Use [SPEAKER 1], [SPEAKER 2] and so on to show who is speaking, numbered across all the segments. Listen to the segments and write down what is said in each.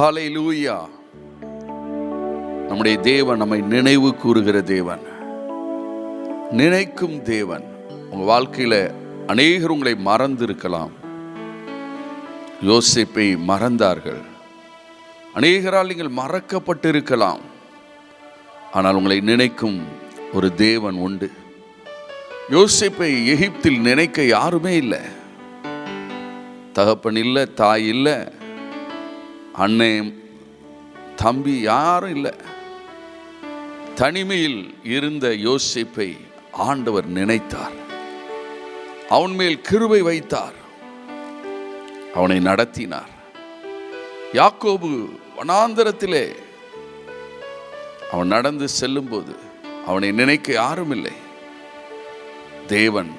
[SPEAKER 1] ஹல்லேலூயா. நம்முடைய தேவன் நம்மை நினைவு கூறுகிற தேவன், நினைக்கும் தேவன். உங்க வாழ்க்கையில அநேகர் உங்களை மறந்து இருக்கலாம். யோசேப்பை மறந்தார்கள். அநேகரால் நீங்கள் மறக்கப்பட்டு இருக்கலாம். ஆனால் உங்களை நினைக்கும் ஒரு தேவன் உண்டு. யோசேப்பை எகிப்தில் நினைக்க யாருமே இல்லை. தகப்பன் இல்லை, தாய் இல்லை, அண்ணன் தம்பி யாரும் இல்லை. தனிமையில் இருந்த யோசேப்பை ஆண்டவர் நினைத்தார். அவன் மேல் கிருபை வைத்தார். அவனை நடத்தினார். யாக்கோபு வனாந்தரத்திலே அவன் நடந்து செல்லும் போது அவனை நினைக்க யாரும் இல்லை. தேவன்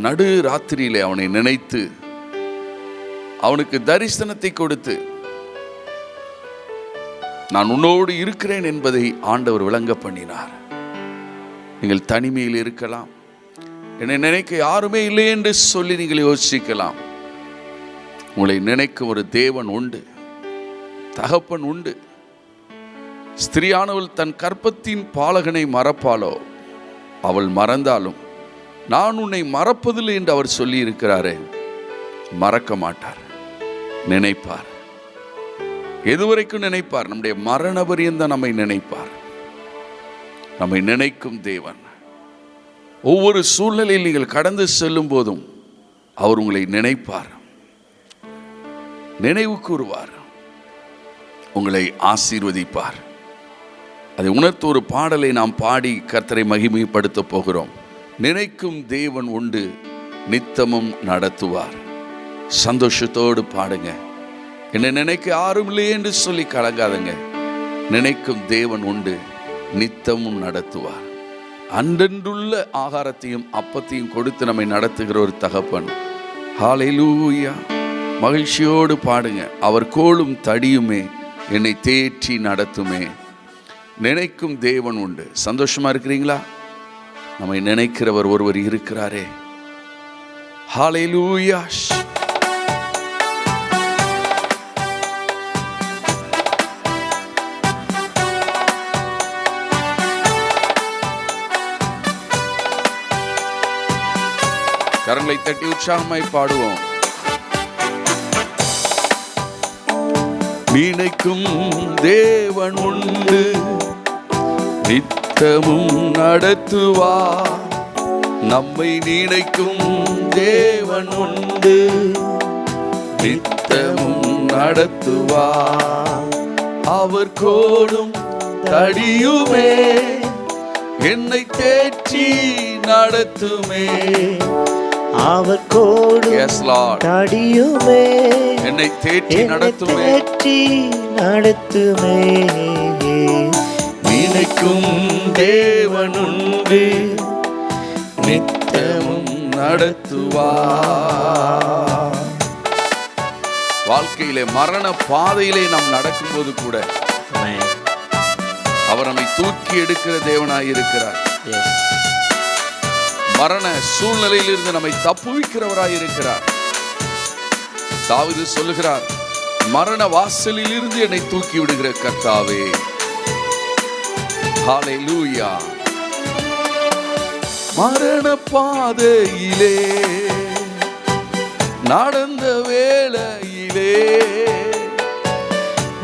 [SPEAKER 1] நடு ராத்திரியிலே அவனை நினைத்து அவனுக்கு தரிசனத்தை கொடுத்து, நான் உன்னோடு இருக்கிறேன் என்பதை ஆண்டவர் விளங்க பண்ணினார். நீங்கள் தனிமையில் இருக்கலாம். என்னை நினைக்க யாருமே இல்லை என்று சொல்லி நீங்கள் யோசிக்கலாம். உங்களை நினைக்க ஒரு தேவன் உண்டு, தகப்பன் உண்டு. ஸ்திரியானவள் தன் கற்பத்தின் பாலகனை மறப்பாளோ? அவள் மறந்தாலும் நான் உன்னை மறப்பதில்லை என்று அவர் சொல்லி இருக்கிறாரே. மறக்க மாட்டார், நினைப்பார். எதுவரைக்கும் நினைப்பார்? நம்முடைய மரண பரியந்தம் நம்மை நினைப்பார். நம்மை நினைக்கும் தேவன். ஒவ்வொரு சூழ்நிலையில் நீங்கள் கடந்து செல்லும் போதும் அவர் உங்களை நினைப்பார், நினைவு கூறுவார், உங்களை ஆசீர்வதிப்பார். அதை உணர்த்த ஒரு பாடலை நாம் பாடி கர்த்தரை மகிமைப்படுத்த போகிறோம். நினைக்கும் தேவன் உண்டு, நித்தமும் நடத்துவார். சந்தோஷத்தோடு பாடுங்க. என்னை நினைக்க யாரும் இல்லையே என்று சொல்லி கலங்காதுங்க. நினைக்கும் தேவன் உண்டு, நித்தமும் நடத்துவார். அன்றன்றுள்ள ஆகாரத்தையும் அப்பத்தையும் கொடுத்து நம்மை நடத்துகிற ஒரு தகப்பன். ஹல்லேலூயா. மகிழ்ச்சியோடு பாடுங்க. அவர் கோலும் தடியுமே என்னை தேற்றி நடத்துமே. நினைக்கும் தேவன் உண்டு. சந்தோஷமா இருக்கிறீங்களா? நம்மை நினைக்கிறவர் ஒருவர் இருக்கிறாரே. ஹல்லேலூயா. கரங்களை தட்டி உற்சாகமாய் பாடுவோம். நினைக்கும் தேவன் உண்டு, நித்தமும் நடத்துவார். நம்மை நினைக்கும் தேவன் உண்டு, நித்தமும் நடத்துவார். அவர் கோலும் தடியுமே என்னை தேற்றி நடத்துமே.
[SPEAKER 2] அவர் கோலும் தடியுமே
[SPEAKER 1] என்னை தேற்றி நடத்துமே. நினைக்கும் தேவன் உண்டு, நித்தமும் நடத்துவார். வாழ்க்கையிலே மரண பாதையிலே நாம் நடக்கும்போது கூட அவர் நம்மை தூக்கி எடுக்கிற தேவனாய் இருக்கிறார். மரண சூழ்நிலையில் இருந்து நம்மை தப்புவிக்கிறவராய் இருக்கிறார். தாவீது சொல்லுகிறார், மரண வாசலில் இருந்து என்னை தூக்கி விடுகிற கர்த்தாவே. ஹல்லேலூயா. மரண பாதையிலே நடந்த வேளையிலே,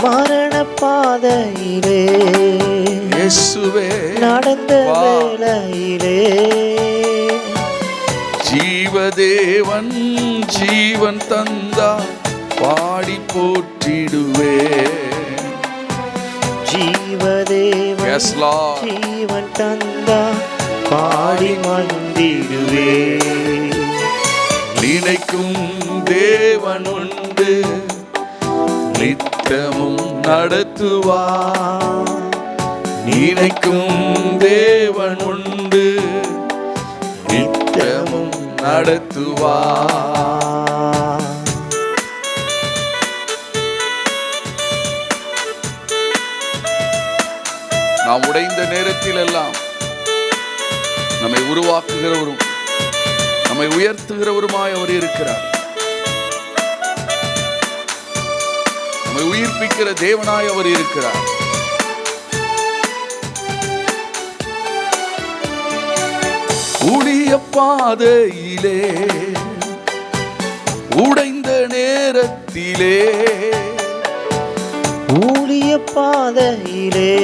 [SPEAKER 2] மரண பாதையிலே
[SPEAKER 1] இயேசுவே
[SPEAKER 2] நடந்த வேளையிலே,
[SPEAKER 1] ஜீவதேவன் ஜீவன் தந்தார் பாடி போற்றிடுவே.
[SPEAKER 2] ஜீவதேவன் ஜீவன் தந்தார் பாடி மகிழ்ந்திடுவே.
[SPEAKER 1] நினைக்கும் தேவன் உண்டு, நித்தமும் நடத்துவார். நினைக்கும் தேவன் உண்டு, நித்தமும் நடத்துவார். நாம் உடைந்த நேரத்தில் எல்லாம் நம்மை உருவாக்குகிறவரும் நம்மை உயர்த்துகிறவருமாய் அவர் இருக்கிறார். நம்மை உயிர்ப்பிக்கிற தேவனாய் அவர் இருக்கிறார். ஊழிய பாதையிலே உடைந்த நேரத்திலே,
[SPEAKER 2] ஊழிய பாதையிலே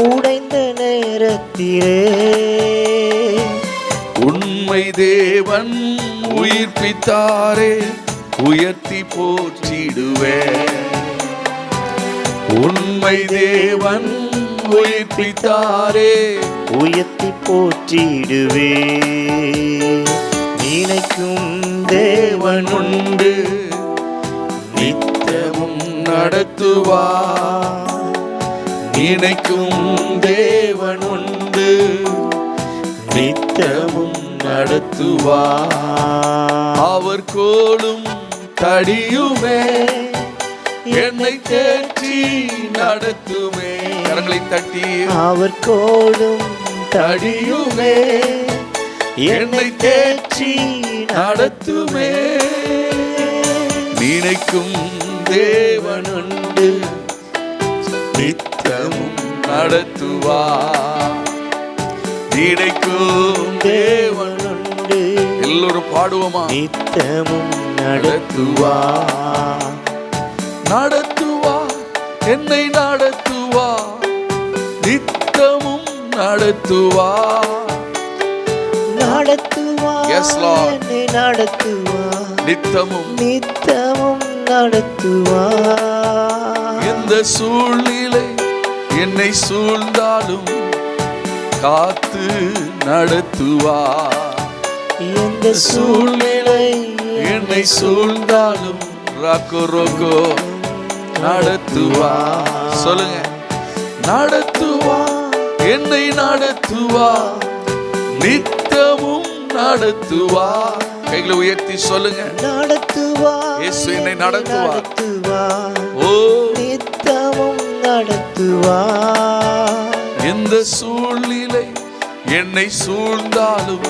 [SPEAKER 2] உடைந்த நேரத்திலே,
[SPEAKER 1] உண்மை தேவன் உயிர்ப்பித்தாரே உயர்த்தி போற்றிடுவே. உண்மை தேவன் உயிர்ப்பித்தாரே
[SPEAKER 2] உயர்த்தி போற்றிடுவே. நினைக்கும் தேவன் உண்டு,
[SPEAKER 1] நித்தமும் நடத்துவார். நினைக்கும் தேவன் உண்டு, நித்தமும் நடத்துவார். அவர் கோலும் தடியுமே என்னை தேற்றி நடத்துமே. கரங்களை தட்டி,
[SPEAKER 2] அவர் கோலும்
[SPEAKER 1] தடியுமே என்னை தேற்றி நடத்துமே. நினைக்கும் தேவன் உண்டு, நித்தமும் நடத்துவார். நினைக்கும் தேவன்
[SPEAKER 2] உண்டு,
[SPEAKER 1] எல்லோரும் பாடுவோமா?
[SPEAKER 2] நித்தமும் நடத்துவார்.
[SPEAKER 1] நடத்துவார், என்னை நடத்துவார், நித்தமும் நடத்துவார்.
[SPEAKER 2] நடத்துவார்,
[SPEAKER 1] Yes, Lord.
[SPEAKER 2] என்னை நடத்துவார்,
[SPEAKER 1] நித்தமும்
[SPEAKER 2] நித்தமும் நடத்துவார்.
[SPEAKER 1] எந்த சூழ்நிலை என்னை சூழ்ந்தாலும் காத்து நடத்துவார்.
[SPEAKER 2] எந்த சூழ்நிலை
[SPEAKER 1] என்னை சூழ்ந்தாலும் ராக்கோ ரோக்கோ நடத்துவார். சொல்லுங்க, நடத்துவார், என்னை நடத்துவார், நித்தமும் நடத்துவார். கைகளை உயர்த்தி சொல்லுங்க,
[SPEAKER 2] நடத்துவார்,
[SPEAKER 1] இயேசு என்னை நடத்துவார். ஓ,
[SPEAKER 2] நித்தமும் நடத்துவார்.
[SPEAKER 1] எந்த சூழ்நிலை என்னை சூழ்ந்தாலும்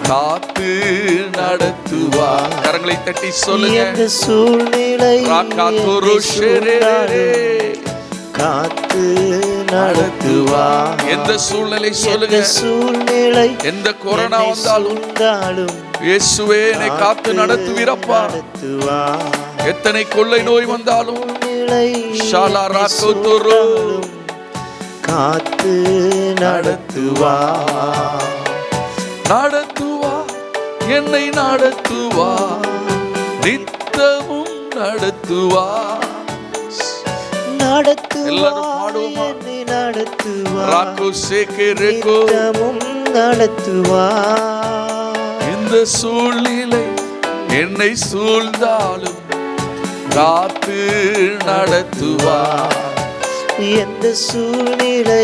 [SPEAKER 1] காத்து நடத்துவார். கரங்களை தட்டி சொல்லுங்க,
[SPEAKER 2] எந்த சூழ்நிலை காத்து நடத்துவார்.
[SPEAKER 1] எந்த சூழ்நிலை சொல்லுங்க,
[SPEAKER 2] சூழ்நிலை
[SPEAKER 1] எந்த கொரோனா வந்தாலும் இயேசுவே என்னை காத்து நடத்துவீரப்பா. எத்தனை கொள்ளை நோய் வந்தாலும் ஷாலா ராக்கோத்தோரோ
[SPEAKER 2] காத்து நடத்துவார்.
[SPEAKER 1] நடத்துவார், என்னை நடத்துவார், நித்தமும் நடத்துவார். எல்லாரும் பாடுவோமா?
[SPEAKER 2] என்னை நடத்துவார்,
[SPEAKER 1] ராக்கோ சேகே ரேகோ
[SPEAKER 2] நித்தமும் நடத்துவார்.
[SPEAKER 1] இந்த சூழ்நிலை என்னை சூழ்ந்தாலும் காத்து நடத்துவார்.
[SPEAKER 2] எந்த சூழ்நிலை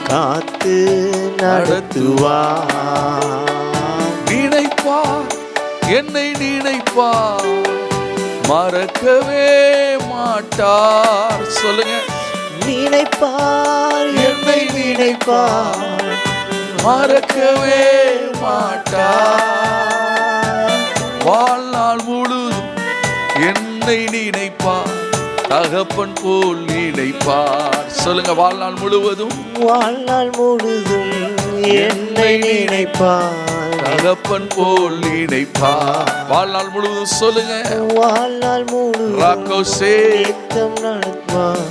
[SPEAKER 2] காத்து நடத்துவார்.
[SPEAKER 1] நினைப்பார், என்னை நினைப்பார், மறக்கவே மாட்டார். சொல்லுங்க,
[SPEAKER 2] நினைப்பார், என்னை நினைப்பார்,
[SPEAKER 1] மறக்கவே மாட்டார். வாழ்நாள் முழுதும் என்னை நினைப்பார், தகப்பன் போல் நினைப்பார். சொல்லுங்க, வாழ்நாள் முழுவதும்,
[SPEAKER 2] வாழ்நாள் முழுதும் என்னை நினைப்பார்,
[SPEAKER 1] தகப்பன் போல் நினைப்பார். வாழ்நாள் முழுவதும் சொல்லுங்க,
[SPEAKER 2] வாழ்நாள் முழுவதும்
[SPEAKER 1] ராக்கோசே
[SPEAKER 2] நித்தம் நடத்துவார்,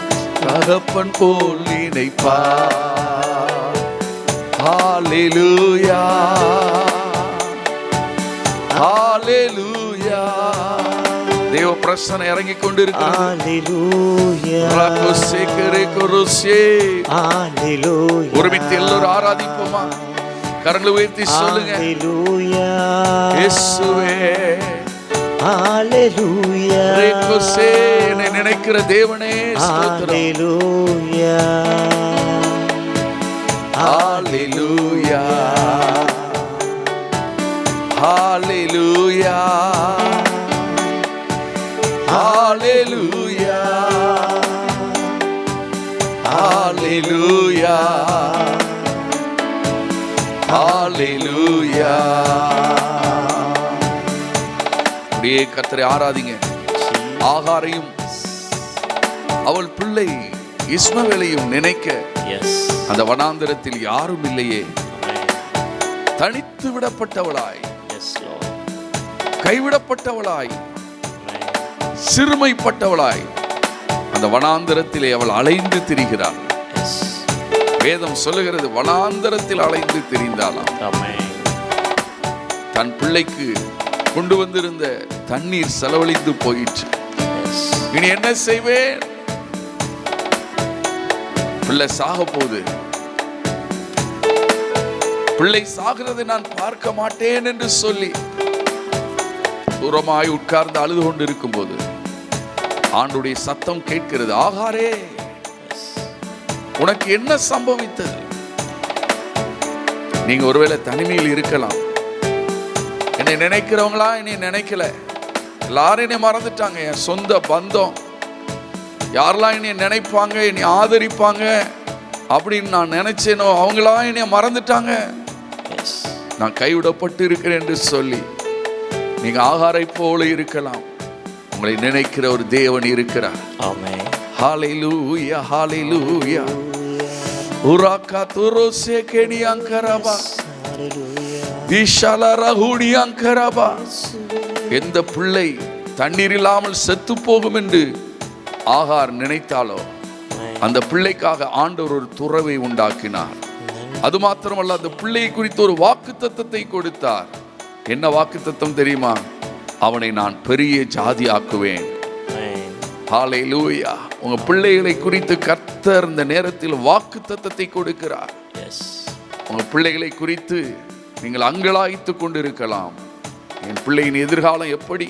[SPEAKER 1] தகப்பன் போல் நினைப்பார். ஹalleluya, ஹalleluya. தேவ பிரசன்னம் இறங்கி கொண்டிருக்கிறது.
[SPEAKER 2] ஹalleluya,
[SPEAKER 1] ராக்கோசே கரேகோரோசே.
[SPEAKER 2] ஹalleluya.
[SPEAKER 1] ஒருமித்து எல்லோரும் ஆராதிப்போமா? கரங்களை உயர்த்தி சொல்லுங்க,
[SPEAKER 2] ஹalleluya,
[SPEAKER 1] இயேசுவே.
[SPEAKER 2] ஹalleluya,
[SPEAKER 1] ரேகோசே, என்னை நினைக்கிற தேவனே ஸ்தோத்திரம்.
[SPEAKER 2] ஹalleluya,
[SPEAKER 1] ஹalleluya, ஹalleluya, ஹalleluya, ஹalleluya, ஹalleluya, அப்படியே கர்த்தரை ஆராதிங்க. ஆகாரையும் அவள் பிள்ளை இஸ்மவேலையும் நினைக்க அந்த வனாந்தரத்தில் யாரும் இல்லையே, தனித்து விடப்பட்டவளாய், கைவிடப்பட்டவளாய், சிறுமைப்பட்டவளாய் அந்த வனாந்தரத்திலே அவள் அலைந்து திரிகிறாள். வேதம் சொல்லுகிறது, வனாந்தரத்தில் அலைந்து திரிந்தாளாம். தன் பிள்ளைக்கு கொண்டு வந்திருந்த தண்ணீர் செலவழிந்து போயிற்று. இனி என்ன செய்வேன்? பிள்ளை சாக போகுது, பிள்ளை சாகிறதை நான் பார்க்க மாட்டேன் என்று சொல்லி தூரமாய் உட்கார்ந்து அழுது கொண்டு இருக்கும் போது ஆண்டுடைய சத்தம் கேட்கிறது, ஆகாரே, உனக்கு என்ன சம்பவித்தது? நீங்க ஒருவேளை தனிமையில் இருக்கலாம். என்னை நினைக்கிறவங்களா என்னை நினைக்கல, எல்லாரும் என்னை மறந்துட்டாங்க. என் சொந்த பந்தம் யாரெல்லாம் என்னை நினைப்பாங்க, என்னை ஆதரிப்பாங்க அப்படின்னு நான் நினைச்சேனோ அவங்களா என்னை மறந்துட்டாங்க. நான் கைவிடப்பட்டு இருக்கிறேன் என்று சொல்லி நீங்க ஆகாரை போல இருக்கலாம். உங்களை நினைக்கிற ஒரு தேவன் இருக்கிறார். ஆமென். ஹalleluya ஹalleluya. உராகா துரோசே கேனியங்கரபா விஷால ரஹுடியங்கரபா. எந்த பிள்ளை தண்ணீர் இல்லாமல் செத்து போகும் என்று ஆகார் நினைத்தாலோ அந்த பிள்ளைக்காக ஆண்டவர் ஒரு துறவை உண்டாக்கினார். அது மாத்திரமல்ல, அந்த பிள்ளையை குறித்து ஒரு வாக்குத்தத்தத்தை கொடுத்தார். என்ன வாக்குத்தத்தம் தெரியுமா? அவனை நான் பெரிய ஜாதி ஆக்குவேன். ஹalleluya. உங்க பிள்ளைகளை குறித்து கர்த்தர் இந்த நேரத்தில் வாக்குத்தத்தத்தை கொடுக்கிறார். உங்க பிள்ளைகளை குறித்து நீங்கள் அங்கலாய்த்து கொண்டிருக்கலாம். என் பிள்ளையின் எதிர்காலம் எப்படி,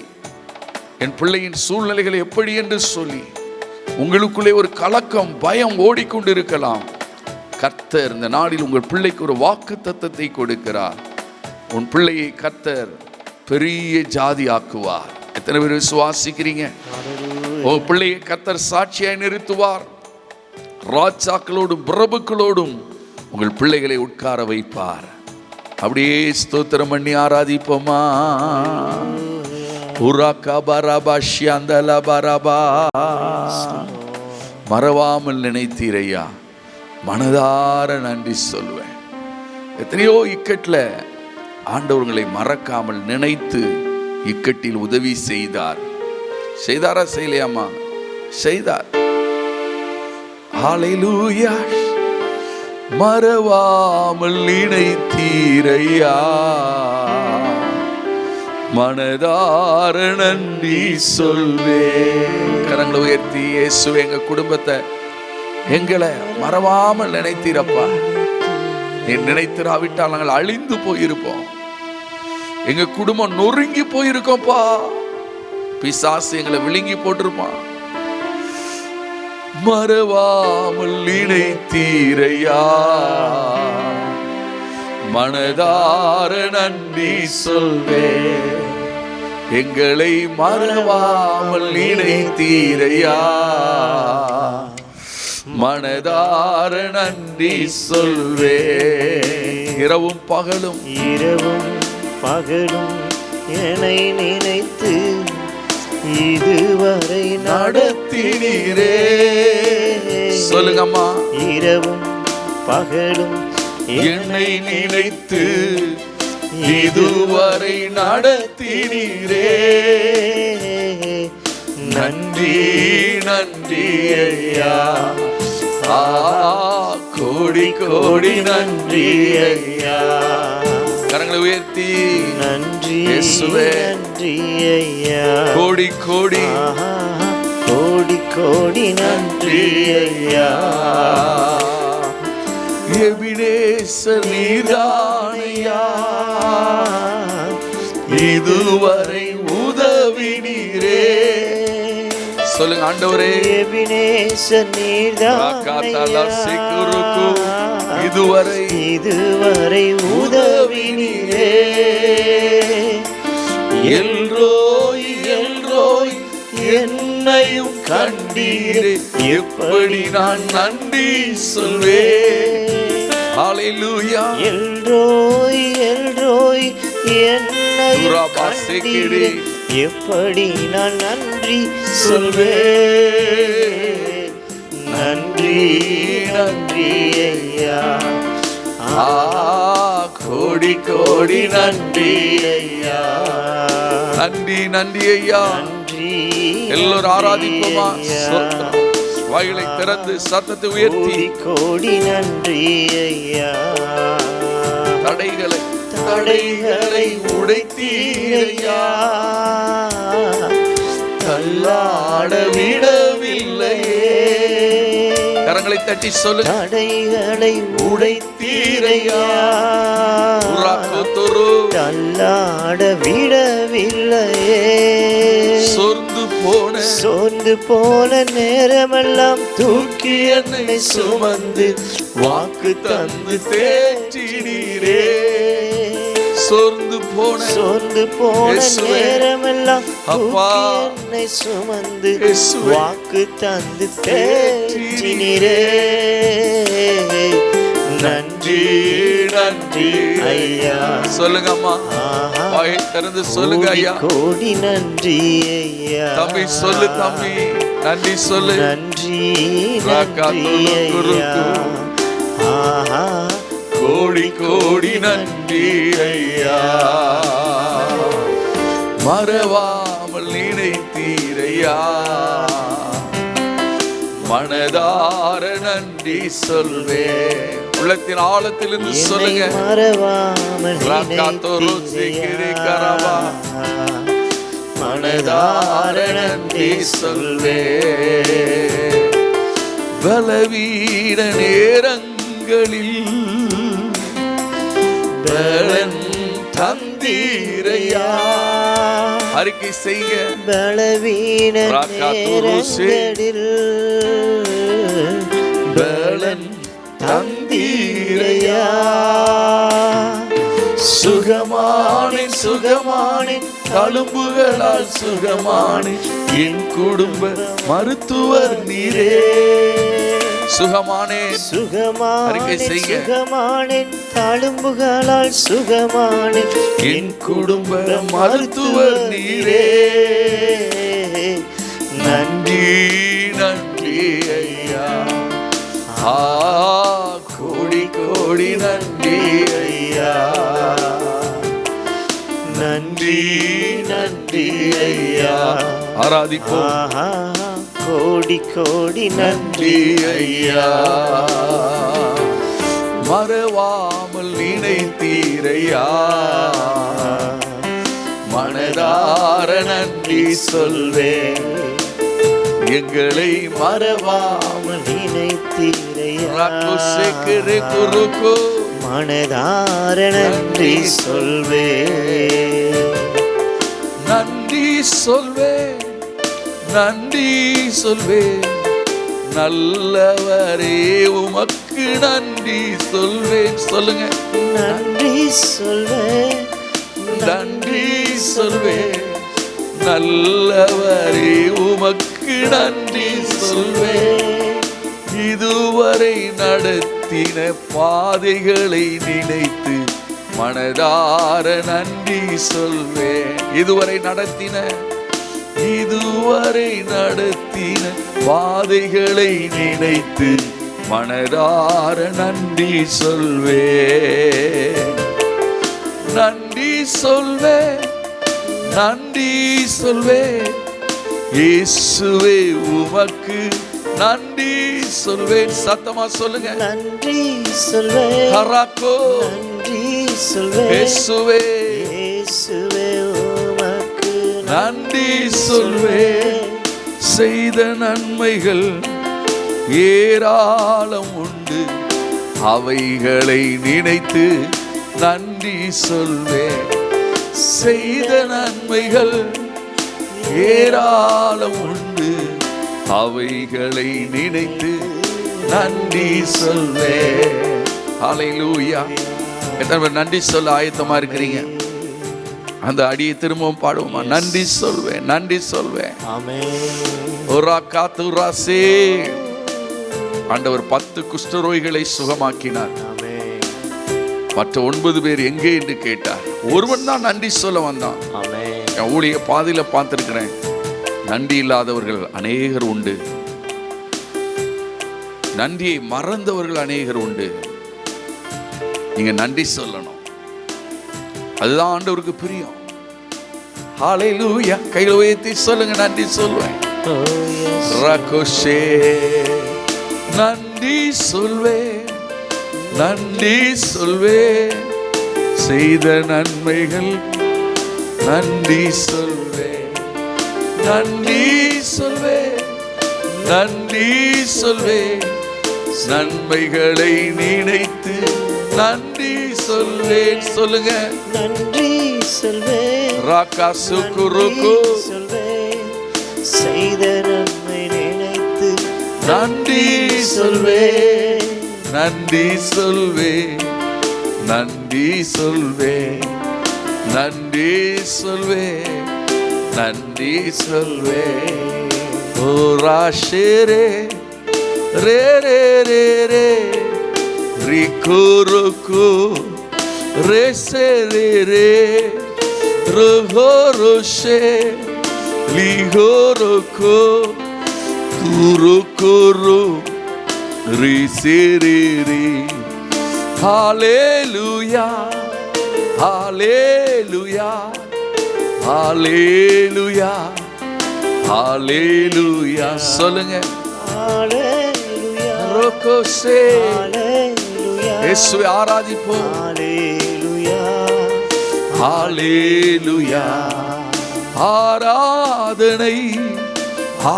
[SPEAKER 1] என் பிள்ளையின் சூழ்நிலைகள் எப்படி என்று சொல்லி உங்களுக்குள்ளே ஒரு கலக்கம், பயம் ஓடிக்கொண்டிருக்கலாம். கர்த்தர் இந்த நாளில் உங்கள் பிள்ளைக்கு ஒரு வாக்குத்தத்தத்தை கொடுக்கிறார். உன் பிள்ளையை கர்த்தர் பெரிய ஜாதி ஆக்குவார். எத்தனை பேர் விசுவாசிக்கிறீங்க? உன் பிள்ளையை கர்த்தர் சாட்சியாய் நிறுத்துவார். ராஜாக்களோடும் பிரபுக்களோடும் உங்கள் பிள்ளைகளை உட்கார வைப்பார். அப்படியே ஸ்தோத்திரம் பண்ணி ஆராதிப்போமா? மறவாமல் நினைத்தீரையா, மனதார நன்றி சொல்வேன். எத்தனையோ இக்கட்டில் ஆண்டவர்களை மறக்காமல் நினைத்து இக்கட்டில் உதவி செய்தார். செய்தாரா செய்யலையாமா? செய்தார். ஹalleluya. மறவாமல் நினைத்தீரையா, மனதார நன்றி சொல்வேன். கரங்களை உயர்த்தி, இயேசுவே, எங்க குடும்பத்தை, எங்களை மறவாமல் நினைத்தீரப்பா. நீ நினைத்திராவிட்டால் நாங்கள் அழிந்து போயிருப்போம். எங்க குடும்பம் நொறுங்கி போயிருக்கோம்ப்பா. பிசாசு எங்களை விழுங்கி போட்டிருப்பான். மறவாமல் நினைத்தீரையா, மனதார நன்றி சொல்வேன். எங்களை மறவாமல் நினைத்தீரையா, மனதார நன்றி சொல்வேன். இரவும் பகலும்
[SPEAKER 2] என்னை நினைத்து இதுவரை நடத்தினீரே.
[SPEAKER 1] சொல்லுங்கம்மா.
[SPEAKER 2] இரவும் பகலும்
[SPEAKER 1] என்னை நினைத்து இதுவரை நடத்தினீரே. நன்றி நன்றி ஐயா, கோடி கோடி நன்றி ஐயா. கரங்களை உயர்த்தி
[SPEAKER 2] நன்றி
[SPEAKER 1] இயேசுவே,
[SPEAKER 2] நன்றி ஐயா,
[SPEAKER 1] கோடி கோடி
[SPEAKER 2] கோடி கோடி நன்றி ஐயா.
[SPEAKER 1] எபினேசர் நீதானையா, இதுவரை உதவினீரே. சொல்லுங்க ஆண்டவரே.
[SPEAKER 2] எபினேசர் நீதானையா, இதுவரை உதவினீரே. எல்ரோய் எல்ரோய் என்னையும் கண்டீரே, எப்படி நான் நன்றி சொல்வேன்.
[SPEAKER 1] ஹalleluya.
[SPEAKER 2] எல்ரோய் எல்ரோய் என்னையும் கண்டீரே, எப்படி நான் நன்றி சொல்வேன். நன்றி நன்றி ஐயா,
[SPEAKER 1] கோடி கோடி நன்றி
[SPEAKER 2] ஐயா,
[SPEAKER 1] நன்றி நன்றி ஐயா.
[SPEAKER 2] நன்றி.
[SPEAKER 1] எல்லோரும் ஆராதிப்போமா? வாய்களை திறந்து சத்தத்தை உயர்த்தி
[SPEAKER 2] கோடி நன்றி ஐயா.
[SPEAKER 1] தடைகளை தடைகளை உடைத்தீரையா, தள்ளாட விடவில்லையே. கரங்களை தட்டி சொல்லு.
[SPEAKER 2] தடைகளை உடைத்தீரையா, தள்ளாட விடவில்லையே. சோர்ந்து போன நேரமெல்லாம் தூக்கி என்னை சுமந்து வாக்கு தந்து தேற்றினீரே.
[SPEAKER 1] சோர்ந்து போன
[SPEAKER 2] நேரமெல்லாம் என்னை சுமந்து வாக்கு தந்து தேற்றினீரே. நன்றி நன்றி ஐயா.
[SPEAKER 1] சொல்லுங்க அம்மா, வாயை திறந்து சொல்லுங்க ஐயா.
[SPEAKER 2] கோடி நன்றி ஐயா.
[SPEAKER 1] தம்பி சொல்லு, தம்பி நன்றி சொல்லு.
[SPEAKER 2] நன்றி நன்றி ஐயா.
[SPEAKER 1] கோடி கோடி நன்றி ஐயா. மறவாமல் நினைத்தீரையா, மனதார நன்றி சொல்வேன். உள்ளத்தின் ஆழத்திலிருந்து சொல்லுங்க.
[SPEAKER 2] மறவாமல் நினைத்தீரையா, மனதார நன்றி சொல்வேன்.
[SPEAKER 1] பலவீன நேரங்களில் பலன் தந்தீரையா. அறிக்கை செய்ய.
[SPEAKER 2] பலவீன நேரங்களில் பலன் தந்தீரையா. சுகமானேன் சுகமானேன், தழும்புகளால் சுகமானேன், என் குடும்ப மருத்துவர் நீரே. சுகமானேன் சுகமானேன், தழும்புகளால் சுகமானேன், என் குடும்ப மருத்துவர் நீரே. நன்றி நன்றி ஐயா. கோடி கோடி நன்றி ஐயா. நன்றி நன்றி ஐயா.
[SPEAKER 1] ஆராதிப்போம்.
[SPEAKER 2] கோடி கோடி நன்றி ஐயா.
[SPEAKER 1] மறவாமல் நினைத்தீரையா, மனதார நன்றி சொல்வேன். எங்களை
[SPEAKER 2] மறவாமல் நினைத்தீரையா, மனதார நன்றி சொல்வேன்.
[SPEAKER 1] நன்றி சொல்வேன், நன்றி சொல்வேன். நல்லவரே உமக்கு நன்றி சொல்வேன். சொல்லுங்க.
[SPEAKER 2] நன்றி சொல்வேன்,
[SPEAKER 1] நன்றி சொல்வேன். நல்லவரே உமக்கு நன்றி சொல்வேன். இதுவரை நடத்தின பாதைகளை நினைத்து மனதார நன்றி சொல்வேன். இதுவரை நடத்தின பாதைகளை நினைத்து மனதார நன்றி சொல்வேன். நன்றி சொல்வேன், நன்றி சொல்வேன். இயேசுவே உமக்கு நன்றி சொல்வேன். சத்தமா சொல்லுங்க.
[SPEAKER 2] நன்றி சொல்வேன்.
[SPEAKER 1] ஹராக்கோ
[SPEAKER 2] நன்றி சொல்வேன்.
[SPEAKER 1] இயேசுவே
[SPEAKER 2] உமக்கு
[SPEAKER 1] நன்றி சொல்வேன். செய்த நன்மைகள் ஏராளம் உண்டு, அவைகளை நினைத்து நன்றி சொல்வேன். செய்த நன்மைகள் ஏராளம் உண்டு, அவைகளை நினைத்து நன்றி சொல்வேன். ஹல்லேலூயா. எத்தனை பேர் நன்றி சொல்ல ஆயத்தமா இருக்கிறீங்க? அந்த அடியை திரும்பவும் பாடுவோமா? நன்றி சொல்வேன், நன்றி சொல்வேன். ஆண்டவர் 10 குஷ்டரோகிகளை சுகமாக்கினார். மற்ற 9 பேர் எங்கே என்று கேட்டார். ஒருவன் தான் நன்றி சொல்ல வந்தான். என் ஊழிய பாதையில் பார்த்துருக்கிறேன். நன்றி இல்லாதவர்கள் அநேகர் உண்டு. நன்றியை மறந்தவர்கள் அநேகர் உண்டு. நீங்க நன்றி சொல்லணும். அதுதான் ஆண்டவருக்கு பிரியம். ஹல்லேலூயா. கையில் உயர்த்தி சொல்லுங்க, நன்றி சொல்வேன். ரகோஷே நன்றி சொல்வேன், நன்றி சொல்வேன், செய்த நன்மைகள் நன்றி சொல்வேன், நன்றி சொல்வேன், நன்றி சொல்வேன், நன்மைகளை நினைத்து நன்றி சொல்வேன். சொல்லுங்க,
[SPEAKER 2] நன்றி சொல்வேன்,
[SPEAKER 1] ராகா சுக்குருக்கு
[SPEAKER 2] சொல்வேன், செய்த நன்மை நினைத்து
[SPEAKER 1] நன்றி சொல்வேன், நன்றி சொல்வேன், நன்றி சொல்வேன், நன்றி சொல்வேன், நன்றி சொல்வேன். ஓ ராஷேரே ரே ரே ரே ரே ரிக்குருக்கு ரே சே ரே ரே ரோஹோ ரோஷே லிஹோருக்கு குருக்குரு ரி சே ரே ரே. ஹல்லேலூயா, ஹல்லேலூயா, ஹல்லேலூயா, ஹல்லேலூயா. சொல்லுங்க,
[SPEAKER 2] ஹல்லேலூயா,
[SPEAKER 1] ரோகோசே.
[SPEAKER 2] ஹல்லேலூயா,
[SPEAKER 1] இயேசுவை ஆராதிப்போம்.
[SPEAKER 2] ஹல்லேலூயா,
[SPEAKER 1] ஹல்லேலூயா. ஆராதனை,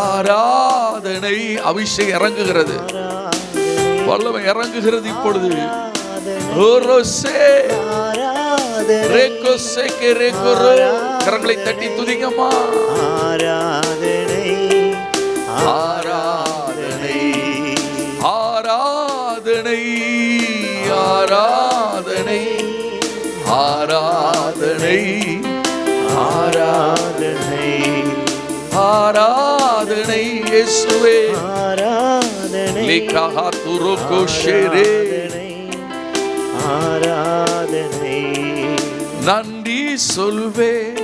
[SPEAKER 1] ஆராதனை. அபிஷேகம் இறங்குகிறது, வல்லமை இறங்குகிறது இப்பொழுது. ஓரோசே ரேகோசே கே ரேகோரோ. கரங்களை தட்டி துதிங்கம்மா.
[SPEAKER 2] ஆராதனை,
[SPEAKER 1] ஆராதனை, ஆராதனை, ஆராதனை, ஆராதனை,
[SPEAKER 2] ஆராதனை,
[SPEAKER 1] ஆராதனை. இயேசுவே
[SPEAKER 2] ஆராதனை,
[SPEAKER 1] லிகஹா துருக்கு ஷேரே.
[SPEAKER 2] ஆராதனை,
[SPEAKER 1] நன்றி சொல்வேன்,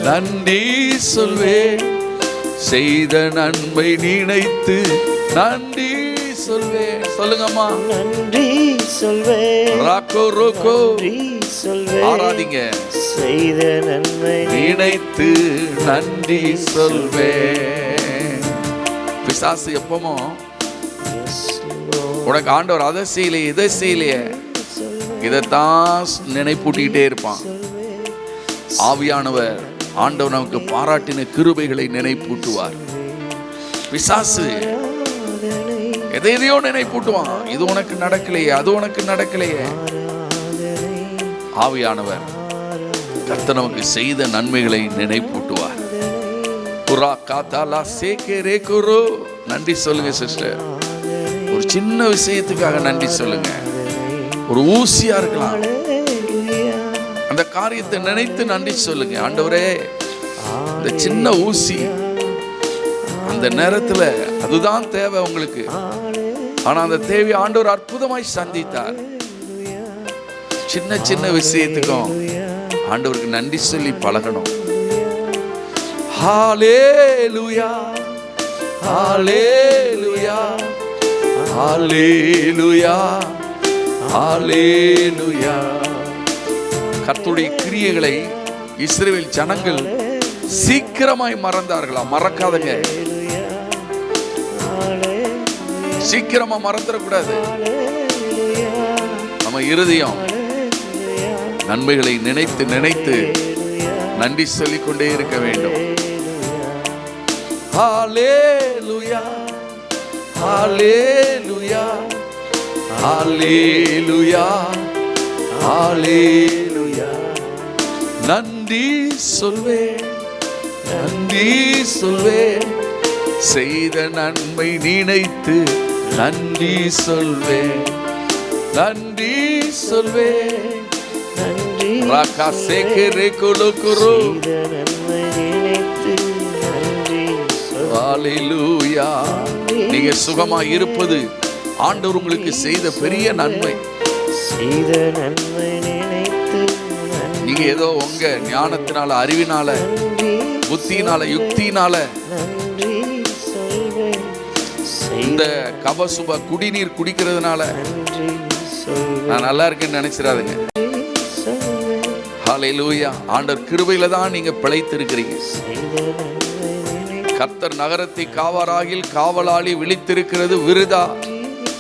[SPEAKER 1] நன்றி சொல்வேன், செய்த நன்மை நினைத்து நன்றி சொல்வேன். சொல்லுங்கம்மா,
[SPEAKER 2] நன்றி சொல்வேன்,
[SPEAKER 1] ராக்கோ ரோக்கோ.
[SPEAKER 2] நன்றி சொல்வேன்,
[SPEAKER 1] ஆராதிங்க.
[SPEAKER 2] செய்த நன்மை
[SPEAKER 1] நினைத்து நன்றி சொல்வேன். பிசாசு எப்பமோ உனக்கு ஆண்டவர் அதை செய்யலையே இதை செய்யலையே இதைத்தான் நினைப்பூட்டிக்கிட்டே இருப்பான். ஆவியானவர் ஆண்டவர் நமக்கு பாராட்டின கிருபைகளை நினைப்பூட்டுவார். பிசாசு எதையோ நினைப்பூட்டுவான். இது உனக்கு நடக்கலையே, அது உனக்கு நடக்கலையே. ஆவியானவர் கர்த்தர் நமக்கு செய்த நன்மைகளை நினைப்பூட்டுவார். புரா காத்தாலா சேகே ரேகுரு. நன்றி சொல்லுங்க சிஸ்டர். ஒரு சின்ன விஷயத்துக்காக நன்றி சொல்லுங்க. ஒரு ஊசியா இருக்கலாம், அந்த காரியத்தை நினைத்து நன்றி சொல்லுங்க. ஆண்டவரே, இந்த சின்ன ஊசி அந்த நேரத்துல அதுதான் தேவை உங்களுக்கு. ஆனா அந்த தேவையை ஆண்டவர் அற்புதமாய் சந்தித்தார். சின்ன சின்ன விஷயத்துக்கும் ஆண்டவருக்கு நன்றி சொல்லி பழகணும். ஹல்லேலூயா, ஹல்லேலூயா, ஹல்லேலூயா, ஹல்லேலூயா. கர்த்தருடைய கிரியைகளை இஸ்ரவேல் ஜனங்கள் சீக்கிரமாய் மறந்தார்களா? மறக்காதங்க, சீக்கிரமா மறந்துடக்கூடாது. நம்ம இருதயம் நன்மைகளை நினைத்து நினைத்து நன்றி சொல்லிக் கொண்டே இருக்க வேண்டும். ஹல்லேலூயா, ஹல்லேலூயா, ஹல்லேலூயா, ஹல்லேலூயா. நன்றி சொல்வேன், நன்றி சொல்வேன், செய்த நன்மை நினைத்து நன்றி சொல்வேன், நன்றி சொல்வேன்.
[SPEAKER 2] நன்றி
[SPEAKER 1] ராகா சேகே ரேகுலு குரு.
[SPEAKER 2] செய்த நன்மை நினைத்து நன்றி சொல்வேன்.
[SPEAKER 1] ஹல்லேலூயா. நீங்க சுகமா இருப்பது ஆண்டவர் உங்களுக்கு செய்த பெரிய நன்மை.
[SPEAKER 2] செய்த நன்மை நினைத்து நன்றி
[SPEAKER 1] நீங்க ஏதோ உங்க ஞானத்தினால, அறிவினால,
[SPEAKER 2] நன்றி
[SPEAKER 1] புத்தியினால, யுக்தியினால
[SPEAKER 2] நன்றி சொல்வேன்.
[SPEAKER 1] இந்த கபசுப குடிநீர் குடிக்கிறதுனால
[SPEAKER 2] நன்றி சொல்வேன்.
[SPEAKER 1] நான் நல்லா இருக்கேன்னு நினைச்சிடாதுங்க.
[SPEAKER 2] சொல்வேன்.
[SPEAKER 1] ஹல்லேலூயா. ஆண்டவர் கிருபையில தான் நீங்க பிழைத்திருக்கிறீங்க.
[SPEAKER 2] செய்த நன்மை நினைத்து
[SPEAKER 1] கர்த்தர் நகரத்தை காவாராகில் காவலாளி விழித்திருக்கிறது விருதா.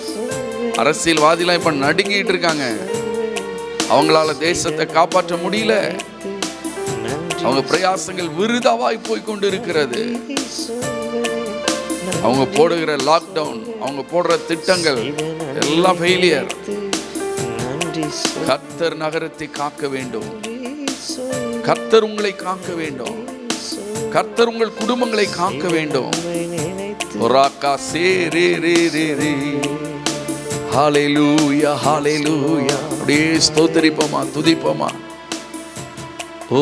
[SPEAKER 2] சொல்வேன்.
[SPEAKER 1] அரசியல்வாதிலாம் இப்ப நடுங்கிட்டு இருக்காங்க. அவங்களால தேசத்தை காப்பாற்ற முடியல.
[SPEAKER 2] நன்றி
[SPEAKER 1] அவங்க பிரயாசங்கள் விருதாவாய் போய் கொண்டு இருக்கிறது.
[SPEAKER 2] சொல்வேன்.
[SPEAKER 1] அவங்க போடுகிற லாக்டவுன், அவங்க போடுற திட்டங்கள் எல்லாம் ஃபெயிலியர்.
[SPEAKER 2] நன்றி
[SPEAKER 1] கர்த்தர் நகரத்தை காக்க வேண்டும்.
[SPEAKER 2] சொல்வேன்.
[SPEAKER 1] கர்த்தர் உங்களை காக்க வேண்டும். கர்த்தர் உங்கள் குடும்பங்களை காக்க வேண்டும்.
[SPEAKER 2] நினைத்து
[SPEAKER 1] ஒராக்கா சே ரே ரே ரே ரே. ஹல்லேலூயா ஹல்லேலூயா. அப்படியே ஸ்தோத்திரிப்போமா, துதிப்போமா. ஓ